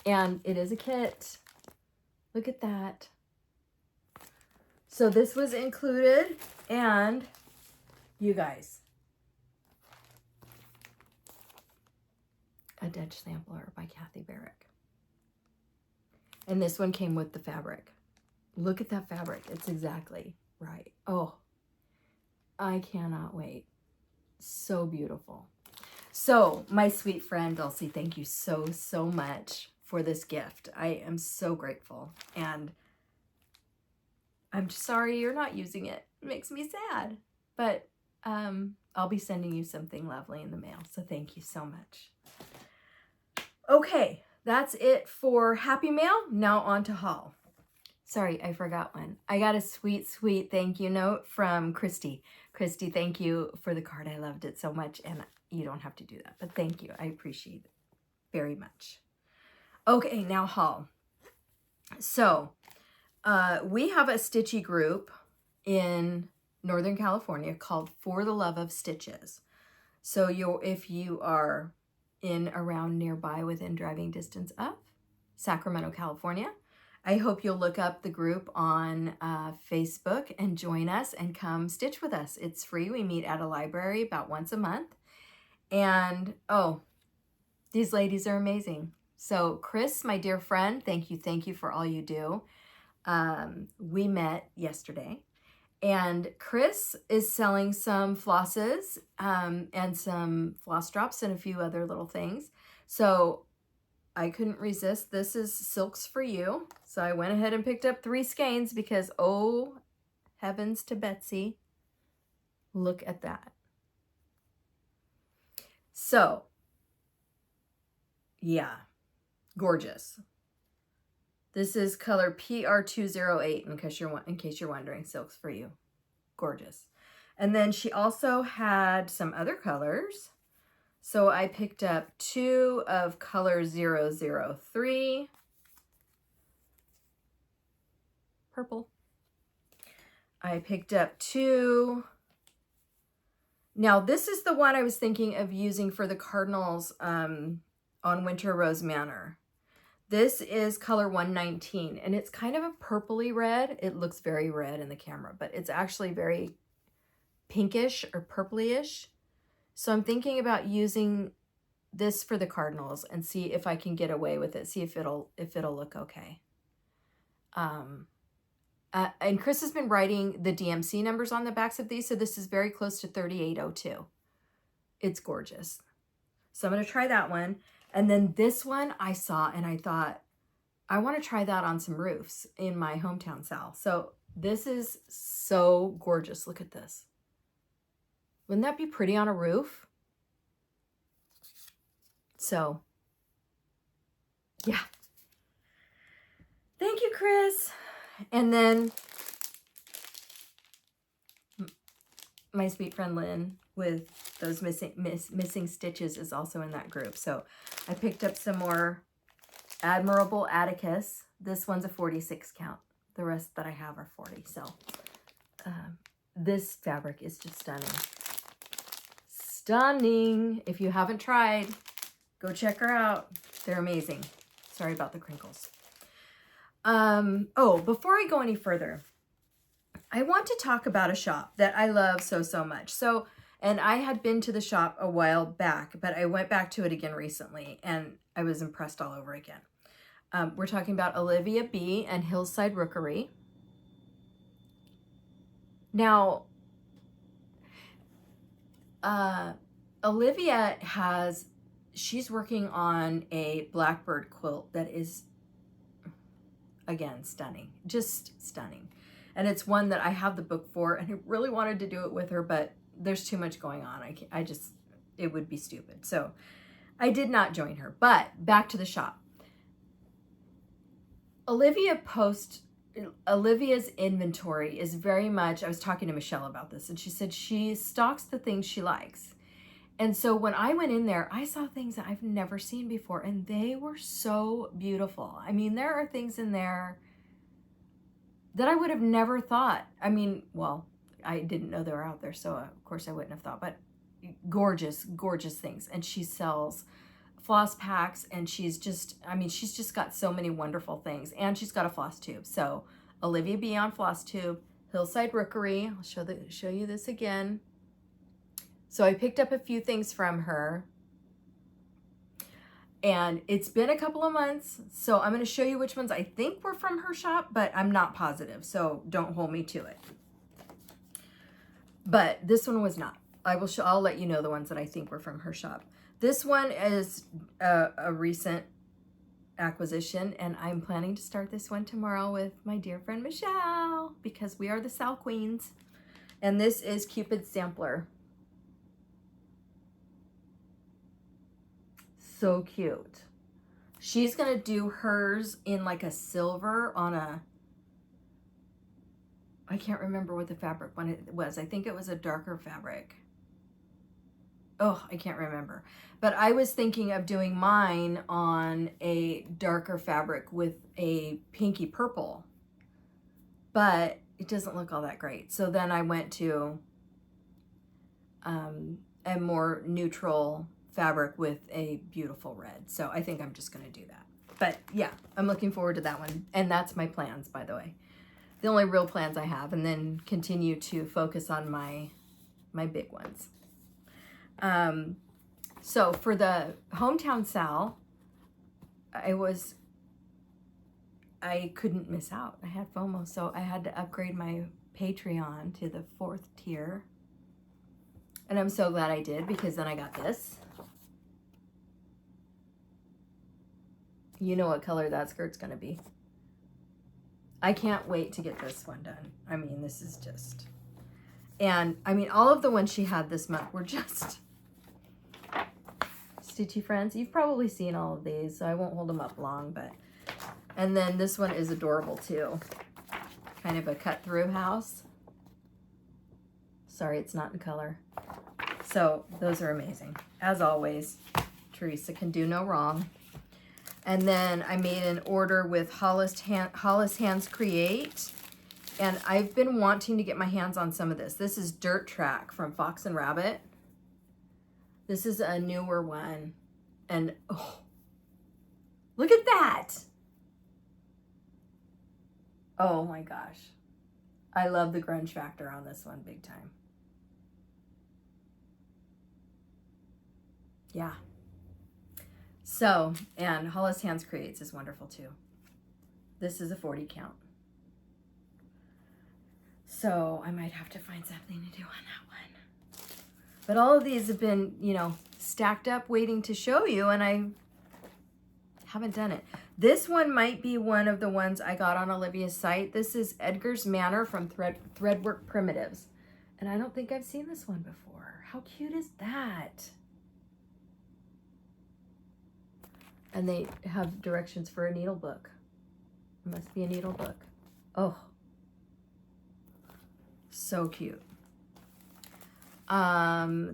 And it is a kit. Look at that. So this was included, and you guys, a Dutch sampler by Kathy Barrick. And this one came with the fabric. Look at that fabric. It's exactly right. Oh, I cannot wait. So beautiful. So my sweet friend Dulcie, thank you so much for this gift. I am so grateful. And I'm sorry you're not using it. It makes me sad. But I'll be sending you something lovely in the mail. So thank you so much. Okay, that's it for Happy Mail. Now on to haul. Sorry, I forgot one. I got a sweet, sweet thank you note from Christy. Christy, thank you for the card. I loved it so much, and you don't have to do that, but thank you. I appreciate it very much. Okay, now haul. So, we have a stitchy group in Northern California called For the Love of Stitches. So if you are in around nearby within driving distance of Sacramento, California, I hope you'll look up the group on Facebook and join us and come stitch with us. It's free. We meet at a library about once a month. And oh, these ladies are amazing. So Chris, my dear friend, thank you for all you do. We met yesterday, and Chris is selling some flosses and some floss drops and a few other little things. So I couldn't resist. This is Silks for You. So I went ahead and picked up 3 skeins because, oh, heavens to Betsy, look at that. So, yeah, gorgeous. This is color PR208 in case you're wondering. Silks for You. Gorgeous. And then she also had some other colors. So I picked up 2 of color 003. Purple. I picked up 2. Now this is the one I was thinking of using for the cardinals on Winter Rose Manor. This is color 119, and it's kind of a purpley red. It looks very red in the camera, but it's actually very pinkish or purplyish. So I'm thinking about using this for the cardinals and see if I can get away with it. See if it'll look okay. And Chris has been writing the DMC numbers on the backs of these, so this is very close to 3802. It's gorgeous. So I'm going to try that one. And then this one I saw and I thought, I want to try that on some roofs in my hometown, Sal. So this is so gorgeous. Look at this. Wouldn't that be pretty on a roof? So, yeah. Thank you, Chris. And then my sweet friend Lynn with those missing stitches is also in that group. So I picked up some more Admirable Atticus. This one's a 46 count. The rest that I have are 40. So this fabric is just stunning. Stunning. If you haven't tried, go check her out. They're amazing. Sorry about the crinkles. Oh, before I go any further, I want to talk about a shop that I love so much. So, and I had been to the shop a while back, but I went back to it again recently, and I was impressed all over again. We're talking about Olivia B. and Hillside Rookery. Now, Olivia she's working on a blackbird quilt that is, again, stunning, just stunning. And it's one that I have the book for, and I really wanted to do it with her, but there's too much going on. It would be stupid. So I did not join her, but back to the shop. Olivia's inventory is very much, I was talking to Michelle about this, and she said she stocks the things she likes. And so when I went in there, I saw things that I've never seen before, and they were so beautiful. I mean, there are things in there that I would have never thought. I mean, well, I didn't know they were out there, so of course I wouldn't have thought, but gorgeous, gorgeous things. And she sells floss packs, and she's just got so many wonderful things, and she's got a floss tube. So Olivia B on Flosstube, Hillside Rookery. I'll show you this again. So I picked up a few things from her, and it's been a couple of months, so I'm going to show you which ones I think were from her shop, but I'm not positive, so don't hold me to it. But this one was not. I'll let you know the ones that I think were from her shop. This one is a recent acquisition, and I'm planning to start this one tomorrow with my dear friend Michelle, because we are the Sal Queens. And this is Cupid's Sampler. so cute. She's gonna do hers in like a silver on a, I can't remember what the fabric one it was. I think it was a darker fabric. Oh, I can't remember. But I was thinking of doing mine on a darker fabric with a pinky purple. But it doesn't look all that great. So then I went to a more neutral fabric with a beautiful red. So I think I'm just going to do that. But yeah, I'm looking forward to that one. And that's my plans, by the way. The only real plans I have, and then continue to focus on my big ones. So for the hometown Sal, I couldn't miss out. I had FOMO, so I had to upgrade my Patreon to the 4th tier. And I'm so glad I did, because then I got this. You know what color that skirt's gonna be. I can't wait to get this one done. I mean, this is just... And, I mean, all of the ones she had this month were just... Stitchy friends. You've probably seen all of these, so I won't hold them up long, but... And then this one is adorable, too. Kind of a cut-through house. Sorry, it's not in color. So, those are amazing. As always, Teresa can do no wrong. And then I made an order with Hollis Hands Create. And I've been wanting to get my hands on some of this. This is Dirt Track from Fox and Rabbit. This is a newer one. And, oh, look at that. Oh my gosh. I love the grunge factor on this one big time. Yeah. So, and Hollis Hands Creates is wonderful too. This is a 40 count. So I might have to find something to do on that one. But all of these have been, you know, stacked up waiting to show you, and I haven't done it. This one might be one of the ones I got on Olivia's site. This is Edgar's Manor from Threadwork Primitives. And I don't think I've seen this one before. How cute is that? And they have directions for a needle book. It must be a needle book. Oh, so cute.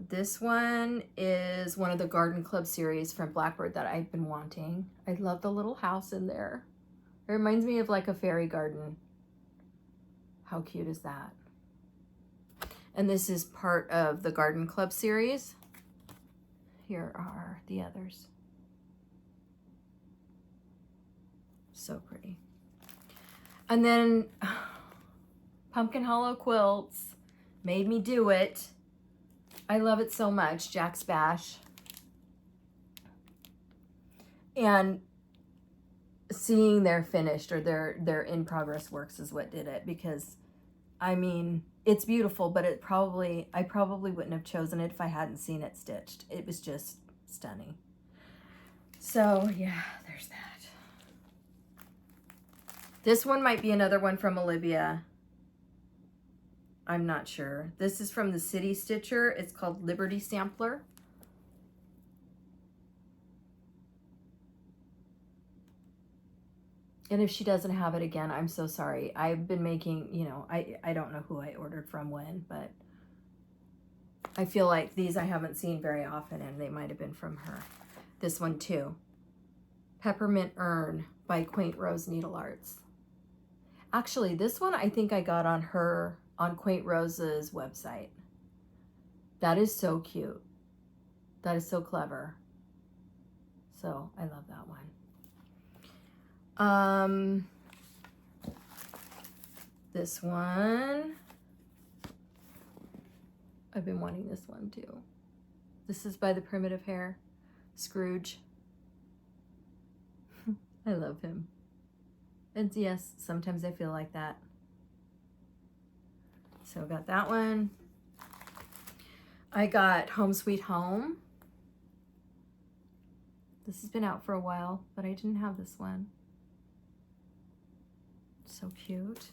This one is one of the Garden Club series from Blackbird that I've been wanting. I love the little house in there. It reminds me of like a fairy garden. How cute is that? And this is part of the Garden Club series. Here are the others. So pretty. And then Pumpkin Hollow Quilts made me do it. I love it so much, Jack's Bash. And seeing their finished or their in progress works is what did it, because I mean, it's beautiful, but I probably wouldn't have chosen it if I hadn't seen it stitched. It was just stunning. So yeah, there's that. This one might be another one from Olivia. I'm not sure. This is from the City Stitcher. It's called Liberty Sampler. And if she doesn't have it again, I'm so sorry. I've been making, you know, I don't know who I ordered from when, but I feel like these I haven't seen very often, and they might have been from her. This one too. Peppermint Urn by Quaint Rose Needle Arts. Actually, this one I think I got on Quaint Rose's website. That is so cute. That is so clever. So I love that one. This one, I've been wanting this one too. This is by the Primitive Hair, Scrooge. I love him. And yes, sometimes I feel like that. So got that one. I got Home Sweet Home. This has been out for a while, but I didn't have this one. So cute.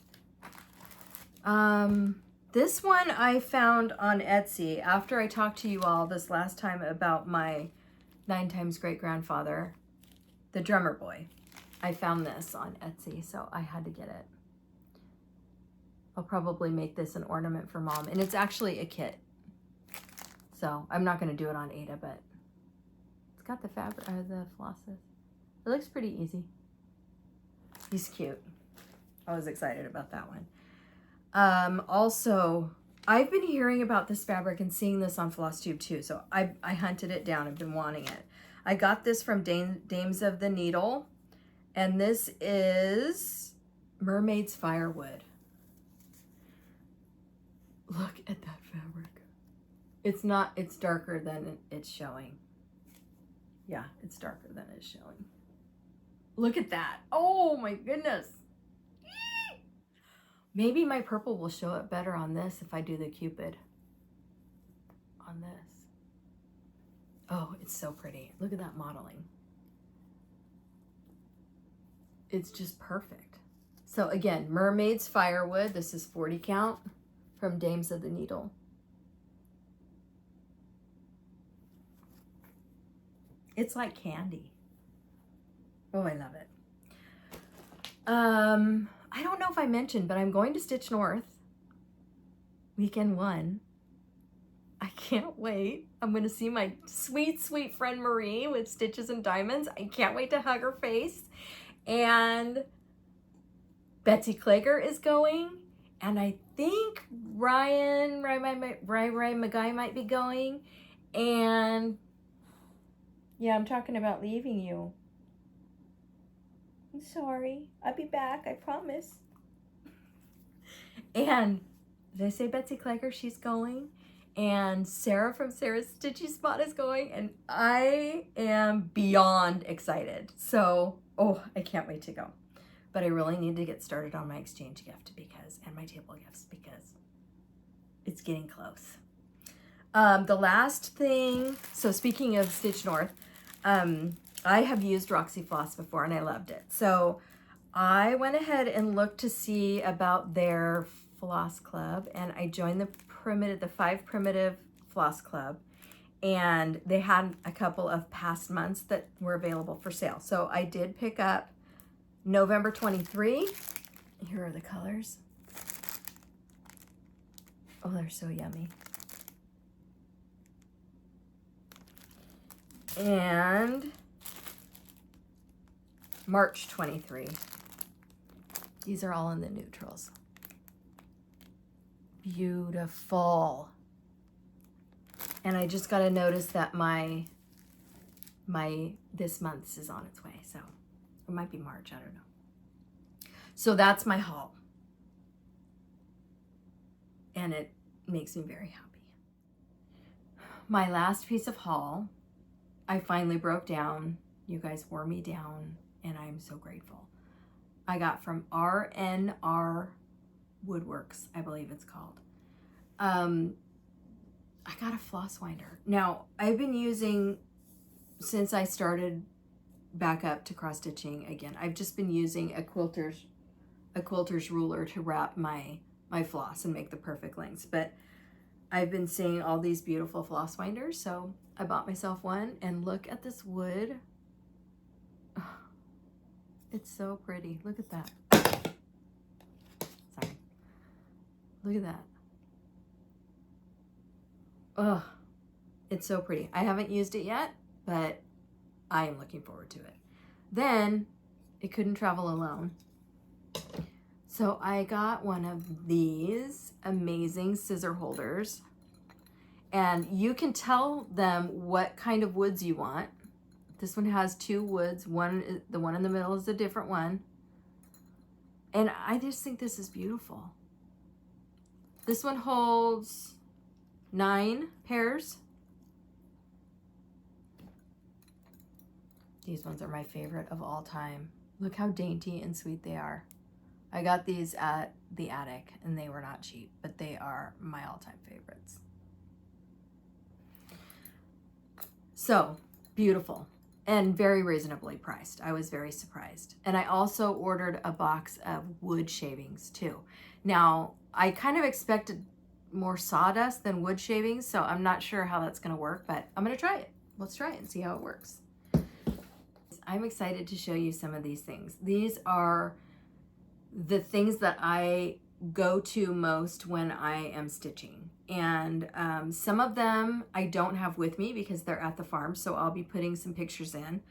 This one I found on Etsy after I talked to you all this last time about my 9 times great-grandfather, the drummer boy. I found this on Etsy, so I had to get it. I'll probably make this an ornament for Mom, and it's actually a kit. So I'm not going to do it on Ada, but it's got the fabric, the flosses. It looks pretty easy. He's cute. I was excited about that one. Also, I've been hearing about this fabric and seeing this on Flosstube too, so I hunted it down. I've been wanting it. I got this from Dames of the Needle, and this is Mermaid's Firewood. Look at that fabric. It's darker than it's showing. Yeah, it's darker than it's showing. Look at that. Oh my goodness. Maybe my purple will show up better on this if I do the Cupid on this. Oh, it's so pretty. Look at that modeling. It's just perfect. So again, Mermaid's Firewood. This is 40 count from Dames of the Needle. It's like candy. Oh, I love it. I don't know if I mentioned, but I'm going to Stitch North weekend 1. I can't wait. I'm going to see my sweet, sweet friend Marie with Stitches and Diamonds. I can't wait to hug her face. And Betsy Klager is going. And I think Ryan McGuy might be going. And yeah, I'm talking about leaving you. I'm sorry. I'll be back. I promise. And did I say Betsy Klager? She's going. And Sarah from Sarah's Stitchy Spot is going. And I am beyond excited. So, oh, I can't wait to go. But I really need to get started on my exchange gift and my table gifts because it's getting close. The last thing, so speaking of Stitch North, I have used Roxy Floss before and I loved it. So I went ahead and looked to see about their floss club, and I joined the 5 Primitive Floss Club, and they had a couple of past months that were available for sale. So I did pick up November 23. Here are the colors. Oh, they're so yummy. And March 23. These are all in the neutrals. Beautiful. And I just got to notice that this month's is on its way. So it might be March, I don't know. So that's my haul. And it makes me very happy. My last piece of haul, I finally broke down. You guys wore me down, and I'm so grateful. I got from RNR Woodworks, I believe it's called. I got a floss winder. Now, I've been using, since I started back up to cross stitching again, I've just been using a quilter's ruler to wrap my floss and make the perfect lengths. But I've been seeing all these beautiful floss winders, so I bought myself one, and look at this wood. Oh, it's so pretty. Look at that. Sorry. Look at that. Oh, it's so pretty. I haven't used it yet, but I am looking forward to it. Then it couldn't travel alone. So I got one of these amazing scissor holders, and you can tell them what kind of woods you want. This one has 2 woods. The one in the middle is a different one. And I just think this is beautiful. This one holds 9 pairs. These ones are my favorite of all time. Look how dainty and sweet they are. I got these at the attic and they were not cheap, but they are my all-time favorites. So beautiful and very reasonably priced. I was very surprised. And I also ordered a box of wood shavings too. Now, I kind of expected more sawdust than wood shavings, so I'm not sure how that's gonna work, but I'm gonna try it. let's try it and see how it works. I'm excited to show you some of these things. These are the things that I go to most when I am stitching. And some of them I don't have with me because they're at the farm, so I'll be putting some pictures in.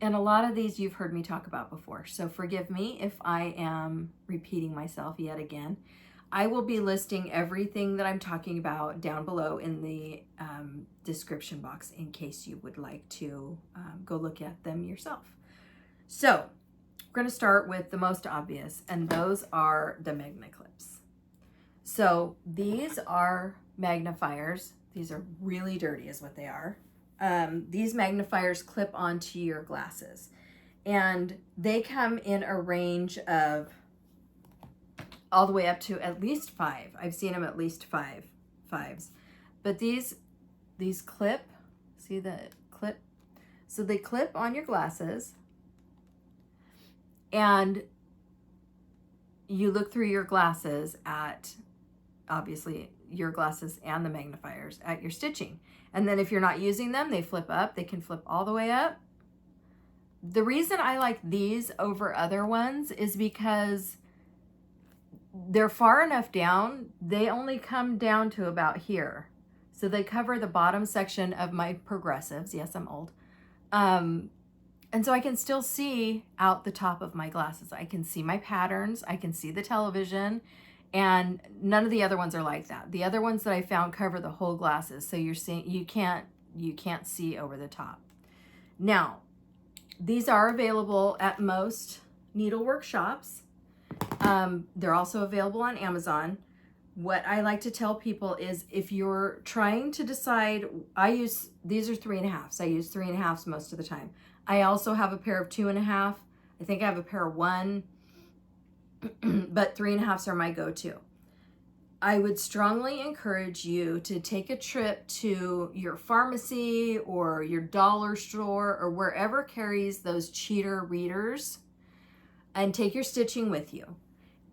And a lot of these you've heard me talk about before, so forgive me if I am repeating myself yet again. I will be listing everything that I'm talking about down below in the description box in case you would like to go look at them yourself. So we're going to start with the most obvious, and those are the magna clips. So these are magnifiers. These are really dirty is what they are. These magnifiers clip onto your glasses, and they come in a range of all the way up to at least 5. I've seen them at least 5s. But these clip, see the clip? So they clip on your glasses, and you look through your glasses at, obviously, your glasses and the magnifiers at your stitching. And then if you're not using them, they flip up. They can flip all the way up. The reason I like these over other ones is because they're far enough down, they only come down to about here. So they cover the bottom section of my progressives. Yes, I'm old. And so I can still see out the top of my glasses. I can see my patterns. I can see the television, and none of the other ones are like that. The other ones that I found cover the whole glasses. So you're seeing, you can't see over the top. Now, these are available at most needlework shops. They're also available on Amazon. What I like to tell people is if you're trying to decide, these are 3.5s. I use 3.5s most of the time. I also have a pair of 2.5. I think I have a pair of 1, but 3.5s are my go-to. I would strongly encourage you to take a trip to your pharmacy or your dollar store or wherever carries those cheater readers and take your stitching with you.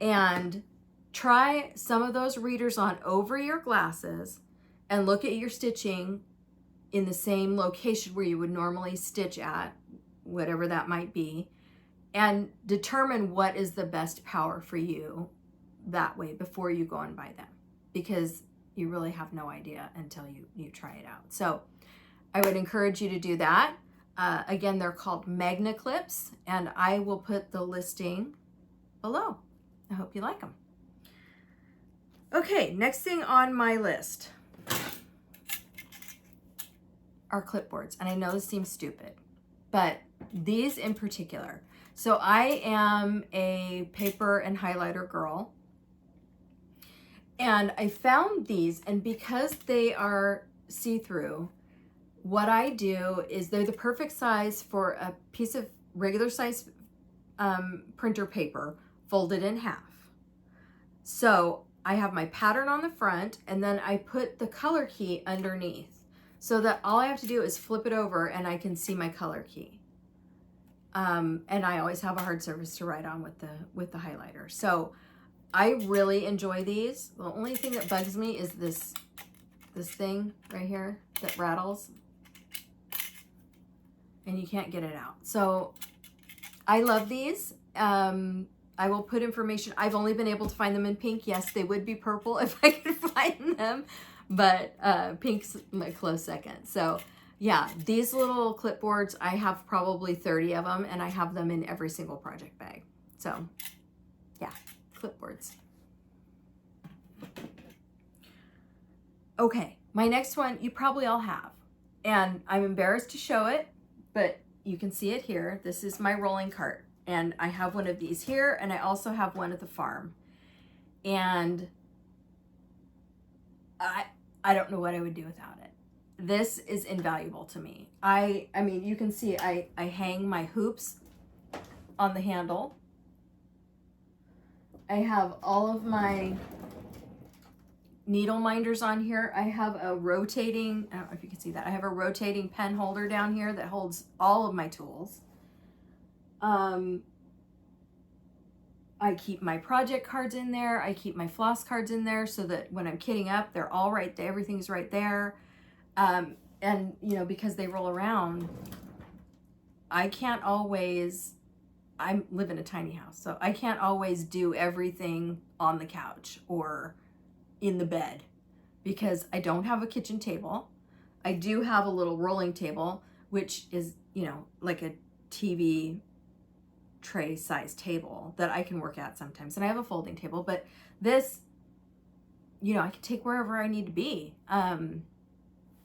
And try some of those readers on over your glasses and look at your stitching in the same location where you would normally stitch at, whatever that might be, and determine what is the best power for you that way before you go and buy them, because you really have no idea until you try it out. So I would encourage you to do that. Again, they're called magna clips, and I will put the listing below. I hope you like them. Okay, next thing on my list are clipboards. And I know this seems stupid, but these in particular. So I am a paper and highlighter girl, and I found these, and because they are see-through, what I do is they're the perfect size for a piece of regular size printer paper folded in half. So I have my pattern on the front, and then I put the color key underneath so that all I have to do is flip it over and I can see my color key. And I always have a hard surface to write on with the highlighter. So I really enjoy these. The only thing that bugs me is this thing right here that rattles, and you can't get it out. So I love these. I will put information. I've only been able to find them in pink. Yes, they would be purple if I could find them, but pink's my close second. So yeah, these little clipboards, I have probably 30 of them, and I have them in every single project bag. So yeah, clipboards. Okay, my next one you probably all have, and I'm embarrassed to show it, but you can see it here. This is my rolling cart, and I have one of these here, and I also have one at the farm. And I don't know what I would do without it. This is invaluable to me. I mean, you can see I hang my hoops on the handle. I have all of my needle minders on here. I have a rotating, I don't know if you can see that, I have a rotating pen holder down here that holds all of my tools. I keep my project cards in there. I keep my floss cards in there so that when I'm kitting up, they're all right there. Everything's right there. And and you know, because they roll around, I can't always, I live in a tiny house, so I can't always do everything on the couch or in the bed because I don't have a kitchen table. I do have a little rolling table, which is, you know, like a TV tray size table that I can work at sometimes. And I have a folding table, but this, you know, I can take wherever I need to be.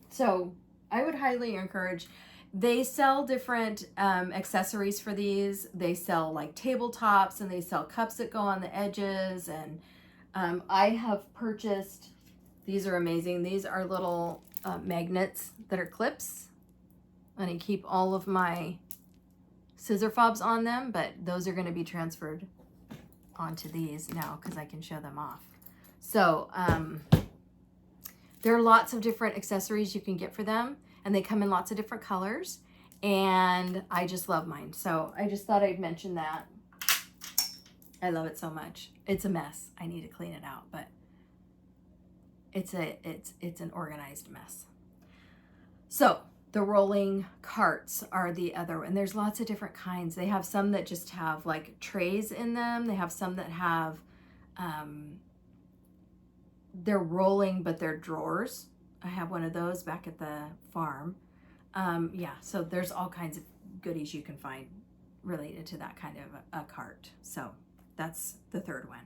So I would highly encourage. They sell different accessories for these. They sell like tabletops, and they sell cups that go on the edges. And I have purchased, these are amazing. These are little magnets that are clips. And I keep all of my scissor fobs on them, but those are going to be transferred onto these now because I can show them off. So there are lots of different accessories you can get for them, and they come in lots of different colors, and I just love mine. So I just thought I'd mention that. I love it so much. It's a mess. I need to clean it out, but it's an organized mess. So the rolling carts are the other, and there's lots of different kinds. They have some that just have like trays in them. They have some that have, they're rolling, but they're drawers. I have one of those back at the farm. Yeah, so there's all kinds of goodies you can find related to that kind of a cart. So that's the third one.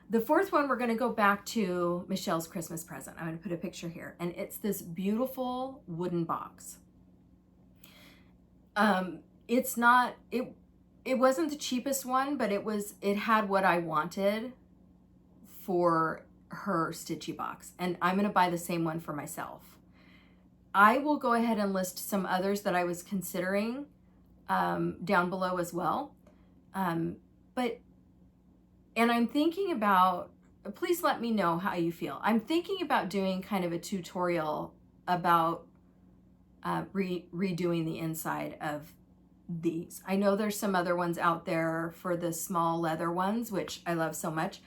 The fourth one, we're going to go back to Michelle's Christmas present. I'm going to put a picture here, and it's this beautiful wooden box. It's not, it wasn't the cheapest one, but it had what I wanted for her Stitchy box, and I'm going to buy the same one for myself. I will go ahead and list some others that I was considering down below as well. And I'm thinking about, please let me know how you feel. I'm thinking about doing kind of a tutorial about redoing the inside of these. I know there's some other ones out there for the small leather ones, which I love so much.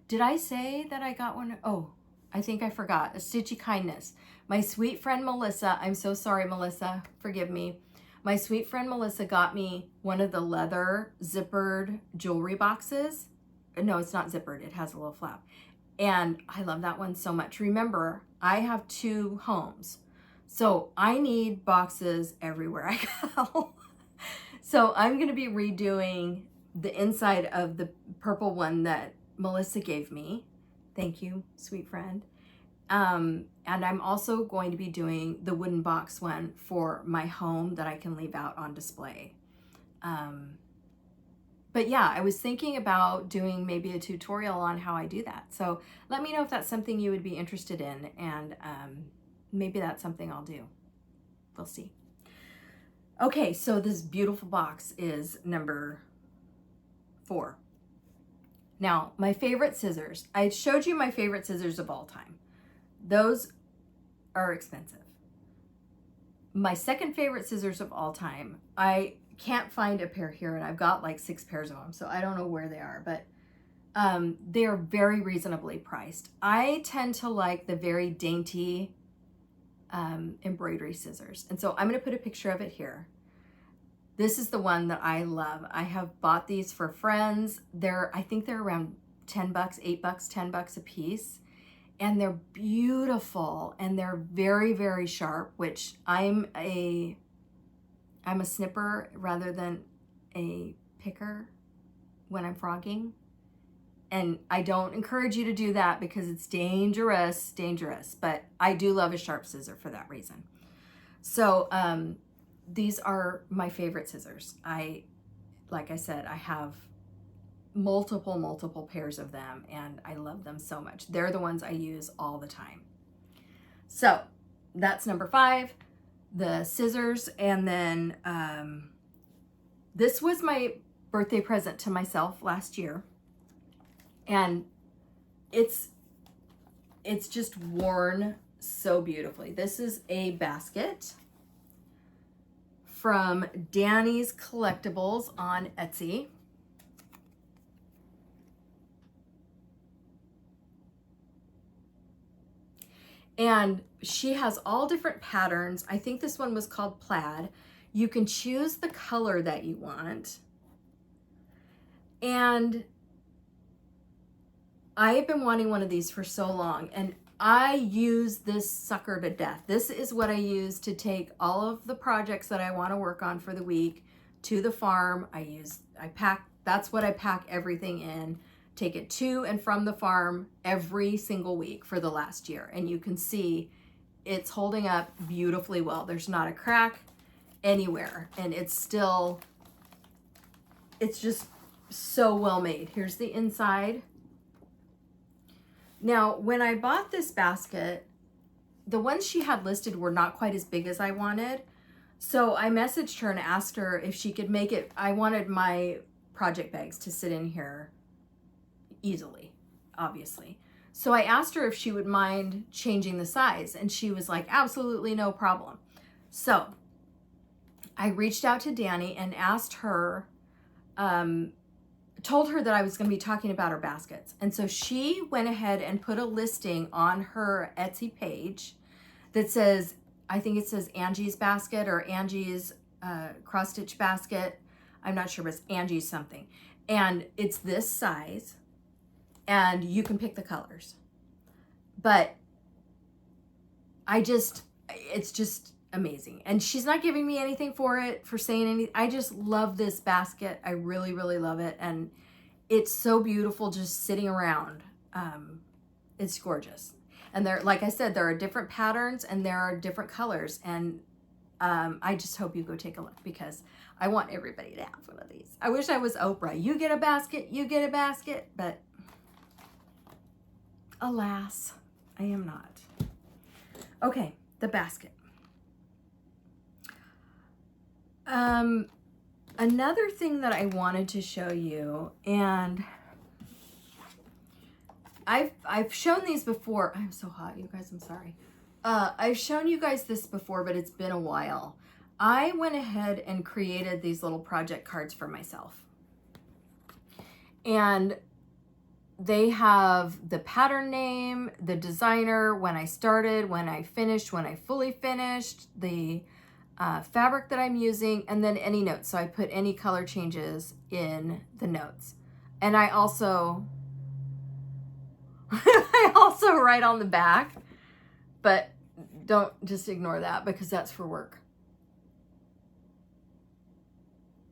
Did I say that I got one? Oh, I think I forgot. A Stitchy Kindness. My sweet friend Melissa, I'm so sorry, Melissa, forgive me. My sweet friend Melissa got me one of the leather zippered jewelry boxes. No, it's not zippered. It has a little flap. And I love that one so much. Remember, I have 2 homes, so I need boxes everywhere I go. So I'm going to be redoing the inside of the purple one that Melissa gave me. Thank you, sweet friend. And I'm also going to be doing the wooden box one for my home that I can leave out on display. But yeah, I was thinking about doing maybe a tutorial on how I do that. So let me know if that's something you would be interested in, and maybe that's something I'll do. We'll see. Okay, so this beautiful box is number 4. Now, my favorite scissors. I showed you my favorite scissors of all time. Those are expensive. My second favorite scissors of all time, I can't find a pair here, and I've got like 6 pairs of them, so I don't know where they are, but they are very reasonably priced. I tend to like the very dainty embroidery scissors, and so I'm going to put a picture of it here. This is the one that I love. I have bought these for friends. I think they're around 10 bucks, 8 bucks, 10 bucks a piece, and they're beautiful, and they're very, very sharp, which I'm a snipper rather than a picker when I'm frogging. And I don't encourage you to do that because it's dangerous, but I do love a sharp scissor for that reason. So these are my favorite scissors. Like I said, I have multiple pairs of them, and I love them so much. They're the ones I use all the time. So that's number 5. The scissors. And then this was my birthday present to myself last year, and it's just worn so beautifully. This is a basket from Danny's Collectibles on Etsy. And she has all different patterns. I think this one was called Plaid. You can choose the color that you want. And I have been wanting one of these for so long, and I use this sucker to death. This is what I use to take all of the projects that I want to work on for the week to the farm. That's what I pack everything in. Take it to and from the farm every single week for the last year. And you can see it's holding up beautifully well. There's not a crack anywhere, and it's just so well made. Here's the inside. Now, when I bought this basket, the ones she had listed were not quite as big as I wanted. So I messaged her and asked her if she could make it. I wanted my project bags to sit in here easily, obviously. So I asked her if she would mind changing the size, and she was like, absolutely no problem. So I reached out to Danny and asked her, told her that I was going to be talking about her baskets. And so she went ahead and put a listing on her Etsy page that says, I think it says Angie's basket or Angie's cross stitch basket. I'm not sure, but it's Angie's something. And it's this size, and you can pick the colors. But it's just amazing. And she's not giving me anything for it, for saying anything. I just love this basket. I really, really love it. And it's so beautiful just sitting around. It's gorgeous. And there, like I said, there are different patterns and there are different colors. And I just hope you go take a look, because I want everybody to have one of these. I wish I was Oprah. You get a basket, you get a basket. But alas, I am not. Okay, the basket. Another thing that I wanted to show you, and I've shown these before. I'm so hot, you guys, I'm sorry. I've shown you guys this before, but it's been a while. I went ahead and created these little project cards for myself. And they have the pattern name, the designer, when I started, when I finished, when I fully finished, the fabric that I'm using, and then any notes. So I put any color changes in the notes. And I also write on the back, but don't just ignore that, because that's for work.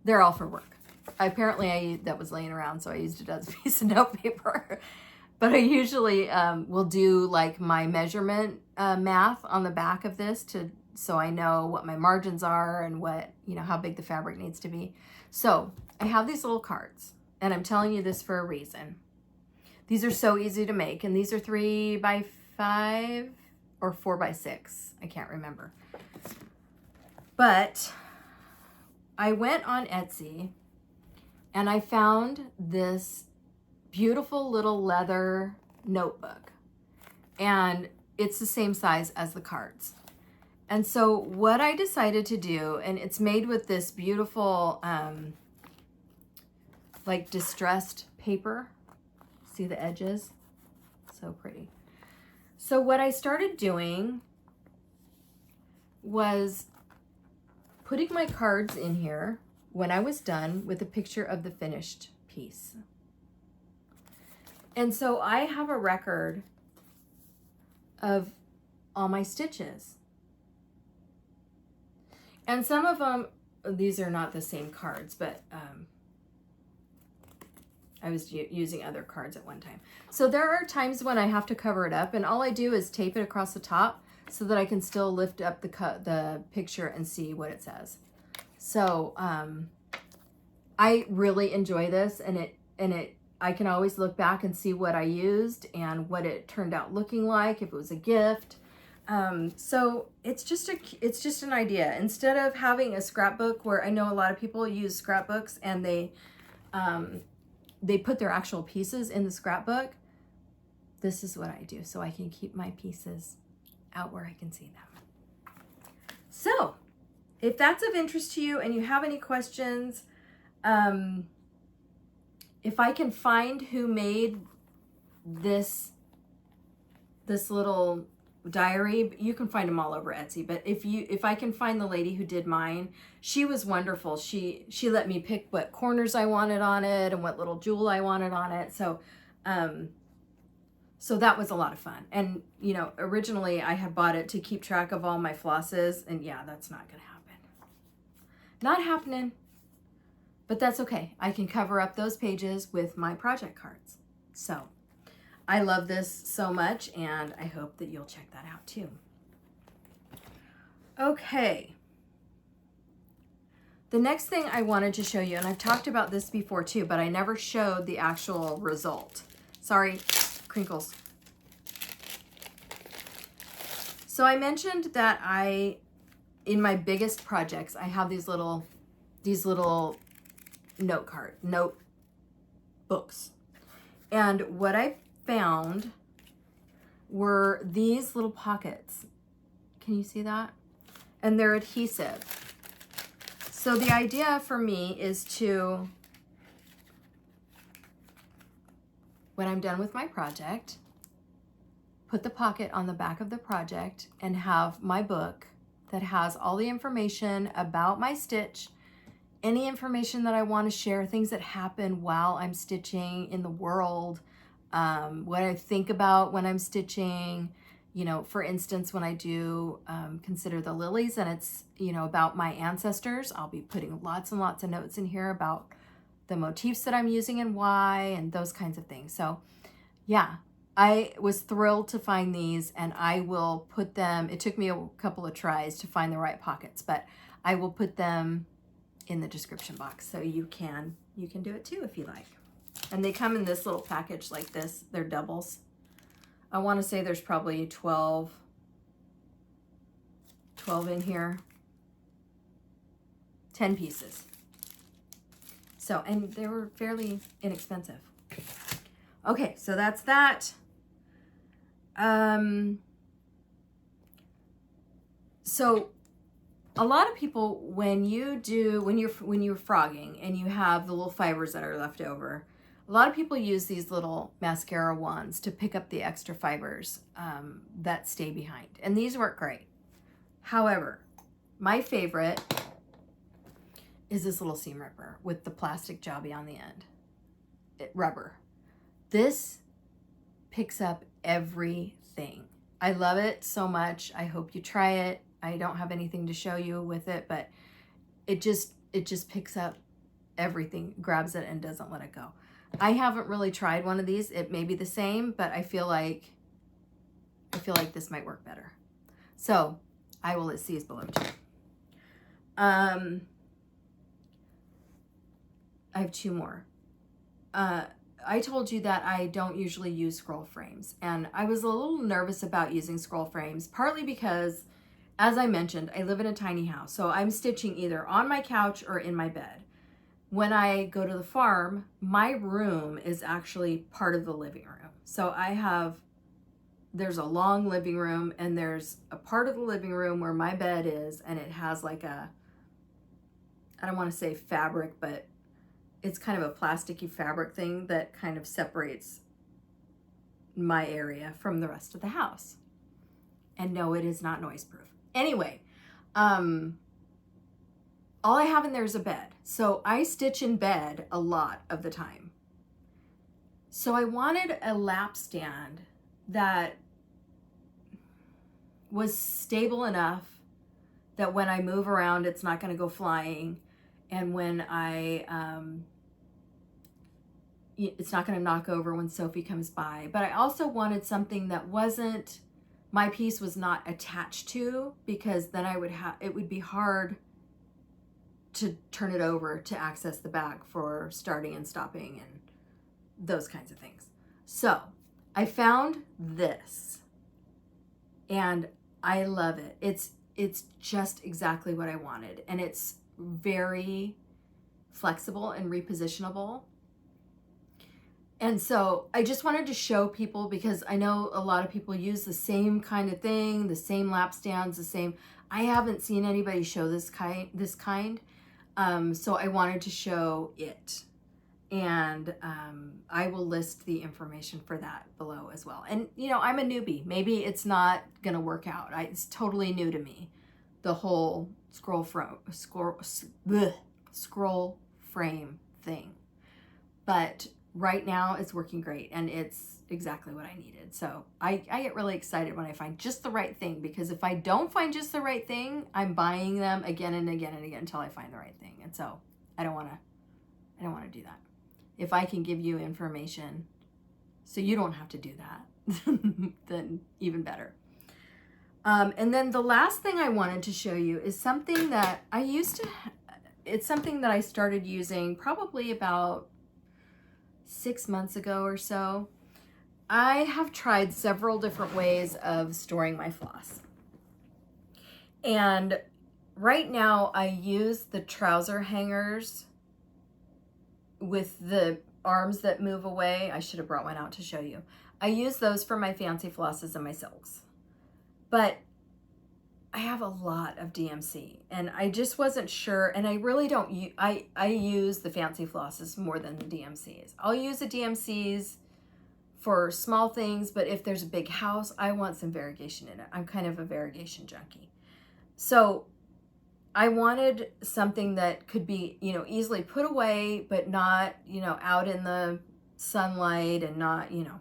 They're all for work. Apparently that was laying around, so I used it as a piece of note paper. But I usually will do like my measurement math on the back of this so I know what my margins are and what, how big the fabric needs to be. So I have these little cards, and I'm telling you this for a reason. These are so easy to make, and these are 3x5 or 4x6. I can't remember. But I went on Etsy and I found this beautiful little leather notebook, and it's the same size as the cards. And so what I decided to do, and it's made with this beautiful, like distressed paper. See the edges? So pretty. So what I started doing was putting my cards in here when I was done with a picture of the finished piece. And so I have a record of all my stitches. And some of them, these are not the same cards, but I was using other cards at one time. So there are times when I have to cover it up, and all I do is tape it across the top so that I can still lift up the picture and see what it says. So I really enjoy this, and I can always look back and see what I used and what it turned out looking like, if it was a gift. So it's just an idea. Instead of having a scrapbook, where I know a lot of people use scrapbooks and they put their actual pieces in the scrapbook, this is what I do, so I can keep my pieces out where I can see them. So if that's of interest to you and you have any questions, if I can find who made this little diary. You can find them all over Etsy, but if I can find the lady who did mine, she was wonderful. She let me pick what corners I wanted on it and what little jewel I wanted on it. So so that was a lot of fun. And you know, originally I had bought it to keep track of all my flosses, and yeah, that's not gonna happen. Not happening. But that's okay. I can cover up those pages with my project cards. So I love this so much, and I hope that you'll check that out too. Okay. The next thing I wanted to show you, and I've talked about this before too, but I never showed the actual result. Sorry, crinkles. So I mentioned that in my biggest projects, I have these little note books. And what I found were these little pockets. Can you see that? And they're adhesive. So the idea for me is to, when I'm done with my project, put the pocket on the back of the project and have my book that has all the information about my stitch, any information that I want to share, things that happen while I'm stitching in the world, what I think about when I'm stitching. You know, for instance, when I do consider the lilies, and it's, you know, about my ancestors, I'll be putting lots and lots of notes in here about the motifs that I'm using and why, and those kinds of things. So yeah, I was thrilled to find these, and I will put them, it took me a couple of tries to find the right pockets, but I will put them in the description box so you can do it too if you like. And they come in this little package like this. They're doubles. I want to say there's probably 12 in here. 10 pieces. So, and they were fairly inexpensive. Okay, so that's that. So a lot of people, when you're frogging and you have the little fibers that are left over, a lot of people use these little mascara wands to pick up the extra fibers that stay behind. And these work great. However, my favorite is this little seam ripper with the plastic jobby on the end. Rubber. This picks up everything. I love it so much. I hope you try it. I don't have anything to show you with it, but it just picks up everything, grabs it, and doesn't let it go. I haven't really tried one of these. It may be the same, but I feel like this might work better. So I will let C's below too. I have two more. I told you that I don't usually use scroll frames, and I was a little nervous about using scroll frames, partly because, as I mentioned, I live in a tiny house, so I'm stitching either on my couch or in my bed. When I go to the farm, my room is actually part of the living room. So there's a long living room, and there's a part of the living room where my bed is, and it has like a, I don't want to say fabric, but it's kind of a plasticky fabric thing that kind of separates my area from the rest of the house. And no, it is not noise proof. Anyway, all I have in there is a bed. So I stitch in bed a lot of the time. So I wanted a lap stand that was stable enough that when I move around, it's not going to go flying. And when it's not going to knock over when Sophie comes by. But I also wanted something that wasn't, my piece was not attached to, because then it would be hard to turn it over to access the back for starting and stopping and those kinds of things. So I found this, and I love it. It's just exactly what I wanted, and it's very flexible and repositionable. And so I just wanted to show people, because I know a lot of people use the same kind of thing, the same lap stands, the same. I haven't seen anybody show this kind. So I wanted to show it. And I will list the information for that below as well. And, you know, I'm a newbie. Maybe it's not going to work out. It's totally new to me, the whole scroll frame thing. But right now it's working great, and it's exactly what I needed. So I get really excited when I find just the right thing, because if I don't find just the right thing, I'm buying them again and again and again until I find the right thing. And so I don't want to do that. If I can give you information so you don't have to do that, then even better. And then the last thing I wanted to show you is something that it's something that I started using probably about 6 months ago or so. I have tried several different ways of storing my floss. And right now I use the trouser hangers with the arms that move away. I should have brought one out to show you. I use those for my fancy flosses and my silks. But I have a lot of DMC, and I just wasn't sure, and I really don't use, I use the fancy flosses more than the DMCs. I'll use the DMCs for small things, but if there's a big house, I want some variegation in it. I'm kind of a variegation junkie. So I wanted something that could be, you know, easily put away, but not, you know, out in the sunlight, and not, you know.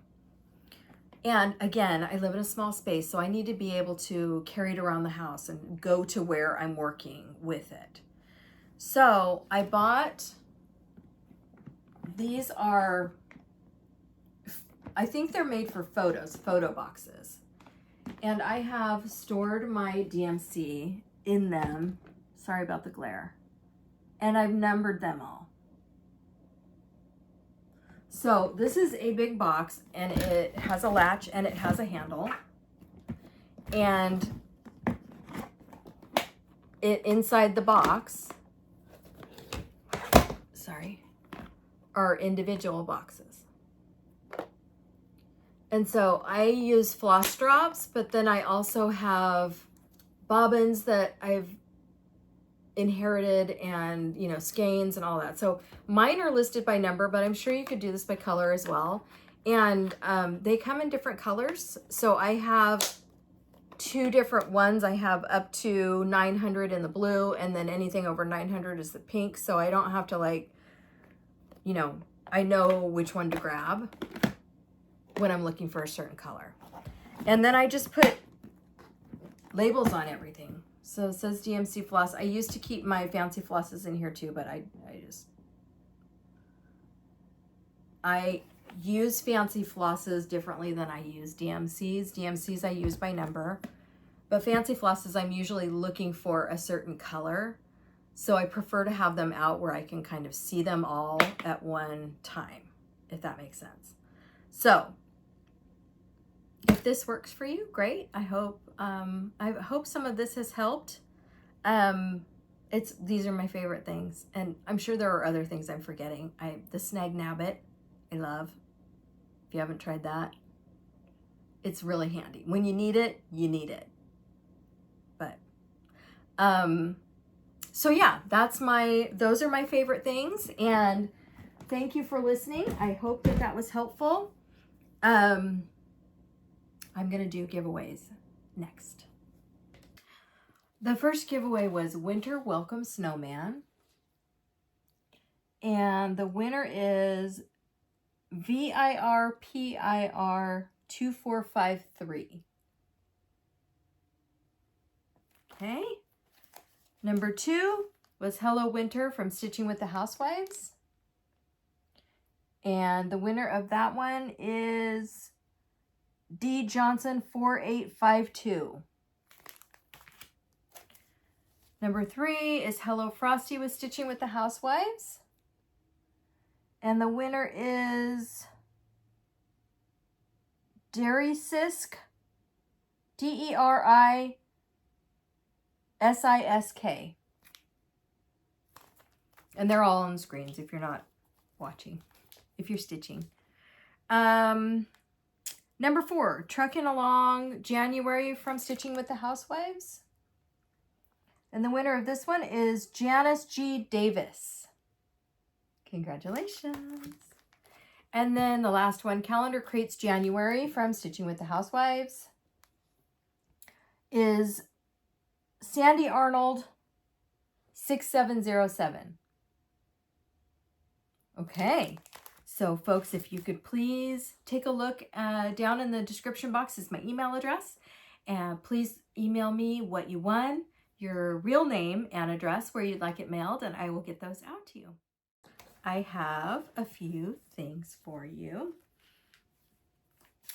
And again, I live in a small space, so I need to be able to carry it around the house and go to where I'm working with it. So I bought, these are, I think they're made for photo boxes. And I have stored my DMC in them. Sorry about the glare. And I've numbered them all. So this is a big box, and it has a latch and it has a handle. And inside the box, sorry, are individual boxes. And so I use floss drops, but then I also have bobbins that I've inherited, and, you know, skeins and all that. So mine are listed by number, but I'm sure you could do this by color as well. And they come in different colors. So I have 2 different ones. I have up to 900 in the blue, and then anything over 900 is the pink. So I don't have to, like, you know, I know which one to grab when I'm looking for a certain color. And then I just put labels on everything. So it says DMC floss. I used to keep my fancy flosses in here too, but I use fancy flosses differently than I use DMCs. DMCs I use by number, but fancy flosses I'm usually looking for a certain color. So I prefer to have them out where I can kind of see them all at one time, if that makes sense. So if this works for you, great. I hope some of this has helped. These are my favorite things, and I'm sure there are other things I'm forgetting. The Snag Nabbit, I love. If you haven't tried that, it's really handy. When you need it, you need it. But so yeah, those are my favorite things, and thank you for listening. I hope that was helpful. I'm gonna do giveaways next. The first giveaway was Winter Welcome Snowman. And the winner is VIRPIR2453. Okay. Number 2 was Hello Winter from Stitching with the Housewives. And the winner of that one is D Johnson 4852. Number 3 is Hello Frosty with Stitching with the Housewives. And the winner is Derisisk, DERISISK. And they're all on the screens if you're not watching, if you're stitching. Number 4, Trucking Along January from Stitching with the Housewives. And the winner of this one is Janice G. Davis. Congratulations. And then the last one, Calendar Crates January from Stitching with the Housewives, is Sandy Arnold 6707. Okay, so folks, if you could please take a look down in the description box is my email address, and please email me what you won, your real name and address where you'd like it mailed, and I will get those out to you. I have a few things for you.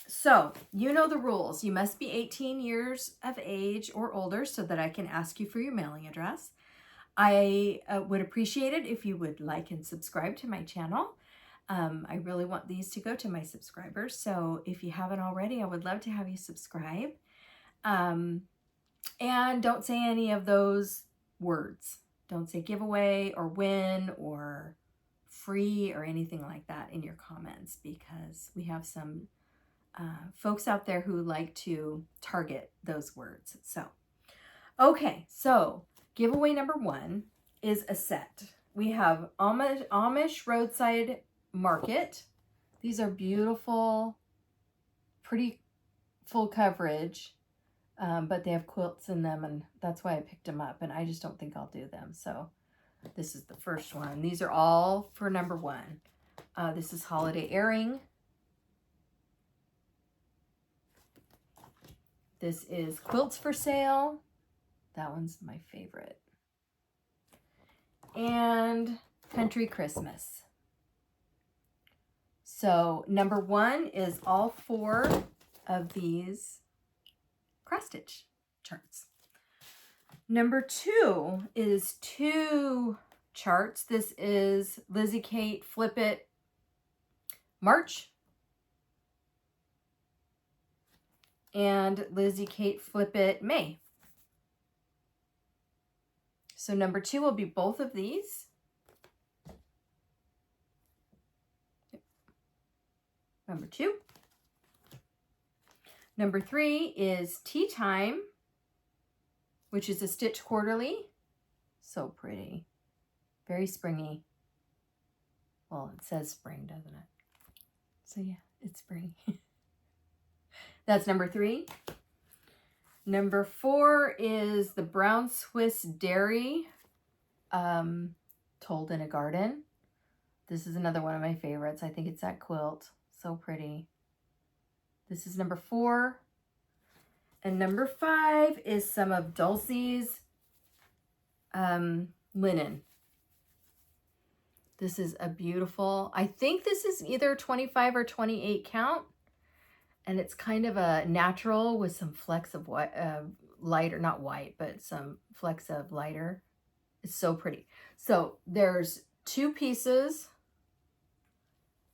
So, you know the rules. You must be 18 years of age or older so that I can ask you for your mailing address. I would appreciate it if you would like and subscribe to my channel. I really want these to go to my subscribers. So if you haven't already, I would love to have you subscribe. And don't say any of those words. Don't say giveaway or win or free or anything like that in your comments, because we have some folks out there who like to target those words. So, okay, so giveaway number 1 is a set. We have Amish Roadside Market. These are beautiful, pretty full coverage, but they have quilts in them, and that's why I picked them up, and I just don't think I'll do them. So this is the first one. These are all for number 1. This is Holiday Airing. This is Quilts for Sale. That one's my favorite. And Country Christmas. So number 1 is all 4 of these cross stitch charts. Number 2 is 2 charts. This is Lizzie Kate Flip It March and Lizzie Kate Flip It May. So number 2 will be both of these. Number 2. Number 3 is Tea Time, which is a Stitch Quarterly. So pretty. Very springy. Well, it says spring, doesn't it? So yeah, it's spring. That's number 3. Number 4 is the Brown Swiss Dairy, Told in a Garden. This is another one of my favorites. I think it's that quilt. So pretty. This is number 4. And number 5 is some of Dulcie's linen. This is a beautiful, I think this is either 25 or 28 count. And it's kind of a natural with some flecks of white, lighter, not white, but some flecks of lighter. It's so pretty. So there's 2 pieces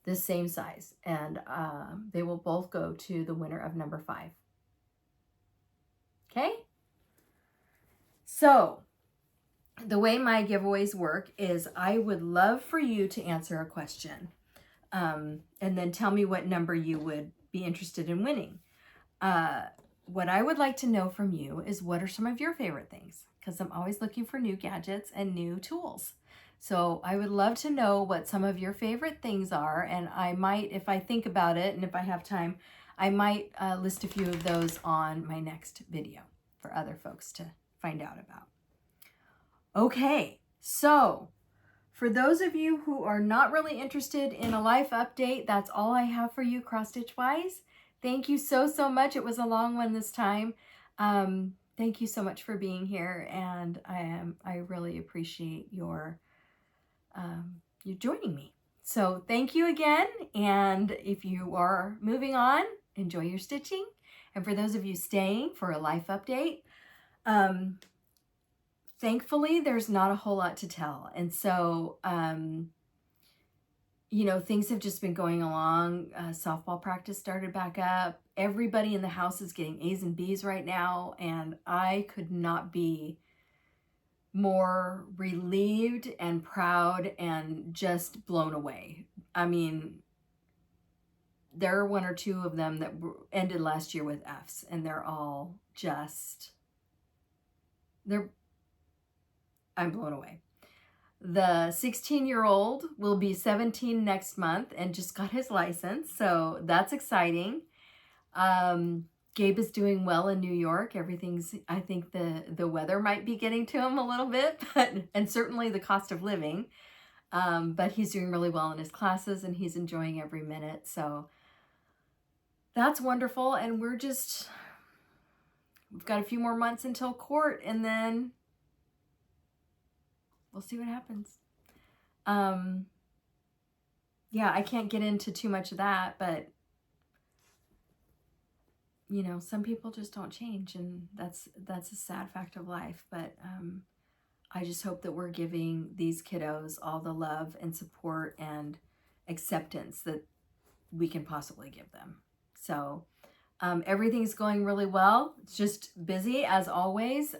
the same size, and they will both go to the winner of number 5. Okay? So the way my giveaways work is I would love for you to answer a question, and then tell me what number you would be interested in winning. What I would like to know from you is, what are some of your favorite things? Because I'm always looking for new gadgets and new tools. So I would love to know what some of your favorite things are, and I might, if I think about it and if I have time, I might list a few of those on my next video for other folks to find out about. Okay, so for those of you who are not really interested in a life update, that's all I have for you cross stitch wise. Thank you so much. It was a long one this time. Thank you so much for being here, and I really appreciate your joining me. So thank you again, and if you are moving on, enjoy your stitching. And for those of you staying for a life update, thankfully, there's not a whole lot to tell. And so, you know, things have just been going along. Softball practice started back up. Everybody in the house is getting A's and B's right now. And I could not be more relieved and proud and just blown away. I mean, there are 1 or 2 of them that ended last year with F's, and they're all just, I'm blown away. The 16-year-old will be 17 next month and just got his license, so that's exciting. Gabe is doing well in New York. Everything's, I think the weather might be getting to him a little bit, and certainly the cost of living. But he's doing really well in his classes and he's enjoying every minute. So that's wonderful. And we've got a few more months until court, and then we'll see what happens. Yeah, I can't get into too much of that, but you know, some people just don't change, and that's a sad fact of life. But I just hope that we're giving these kiddos all the love and support and acceptance that we can possibly give them. So everything's going really well. It's just busy as always.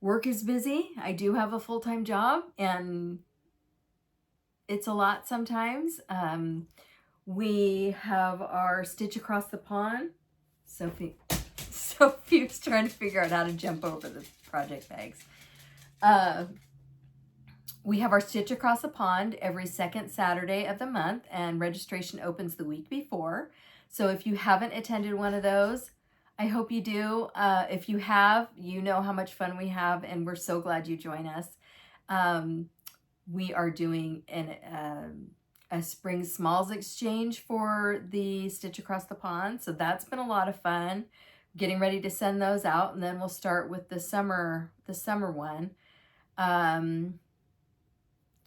Work is busy. I do have a full-time job, and it's a lot sometimes. We have our Stitch Across the Pond. Sophie's trying to figure out how to jump over the project bags. We have our Stitch Across the Pond every second Saturday of the month, and registration opens the week before. So if you haven't attended one of those, I hope you do. If you have, you know how much fun we have, and we're so glad you join us. We are doing a spring smalls exchange for the Stitch Across the Pond. So that's been a lot of fun. Getting ready to send those out, and then we'll start with the summer one.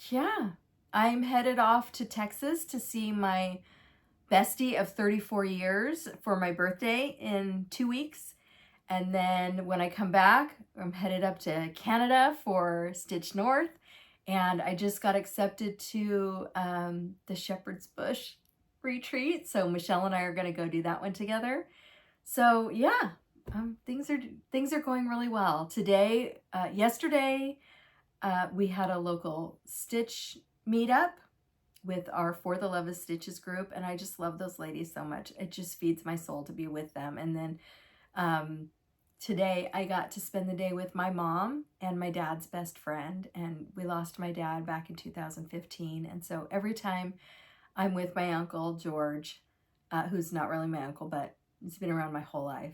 Yeah, I'm headed off to Texas to see my bestie of 34 years for my birthday in 2 weeks. And then when I come back, I'm headed up to Canada for Stitch North. And I just got accepted to the Shepherd's Bush retreat. So Michelle and I are going to go do that one together. So yeah, things are going really well. Yesterday, we had a local Stitch meetup with our For the Love of Stitches group. And I just love those ladies so much. It just feeds my soul to be with them. And then today I got to spend the day with my mom and my dad's best friend, and we lost my dad back in 2015. And so every time I'm with my uncle George, who's not really my uncle, but he's been around my whole life,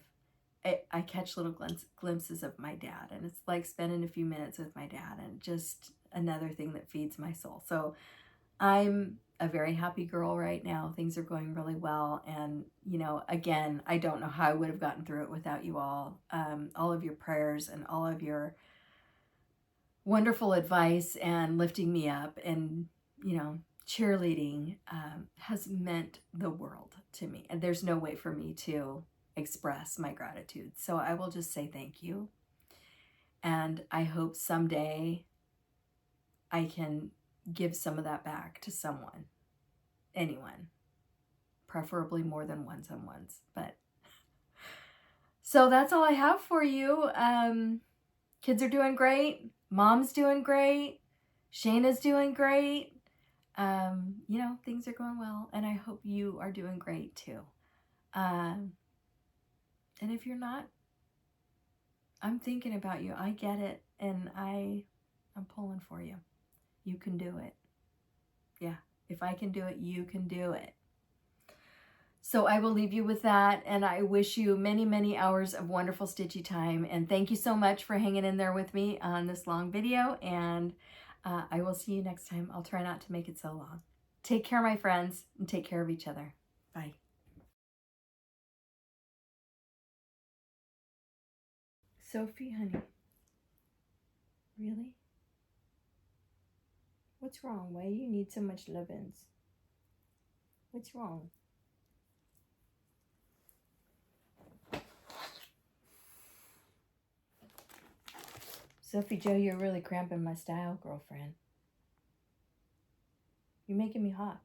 I catch little glimpses of my dad, and it's like spending a few minutes with my dad, and just another thing that feeds my soul. So I'm a very happy girl right now. Things are going really well. And, you know, again, I don't know how I would have gotten through it without you all of your prayers and all of your wonderful advice and lifting me up and, you know, cheerleading has meant the world to me. And there's no way for me to express my gratitude. So I will just say thank you. And I hope someday I can give some of that back to someone, anyone, preferably more than one someone's. But so that's all I have for you. Kids are doing great. Mom's doing great. Shayna's doing great. You know, things are going well, and I hope you are doing great too. And if you're not, I'm thinking about you. I get it, and I'm pulling for you. You can do it. Yeah, if I can do it, you can do it. So I will leave you with that, and I wish you many, many hours of wonderful stitchy time. And thank you so much for hanging in there with me on this long video, and I will see you next time. I'll try not to make it so long. Take care, my friends, and take care of each other. Bye. Sophie, honey. Really? What's wrong? Why do you need so much lovins? What's wrong? Sophie Joe, you're really cramping my style, girlfriend. You're making me hot.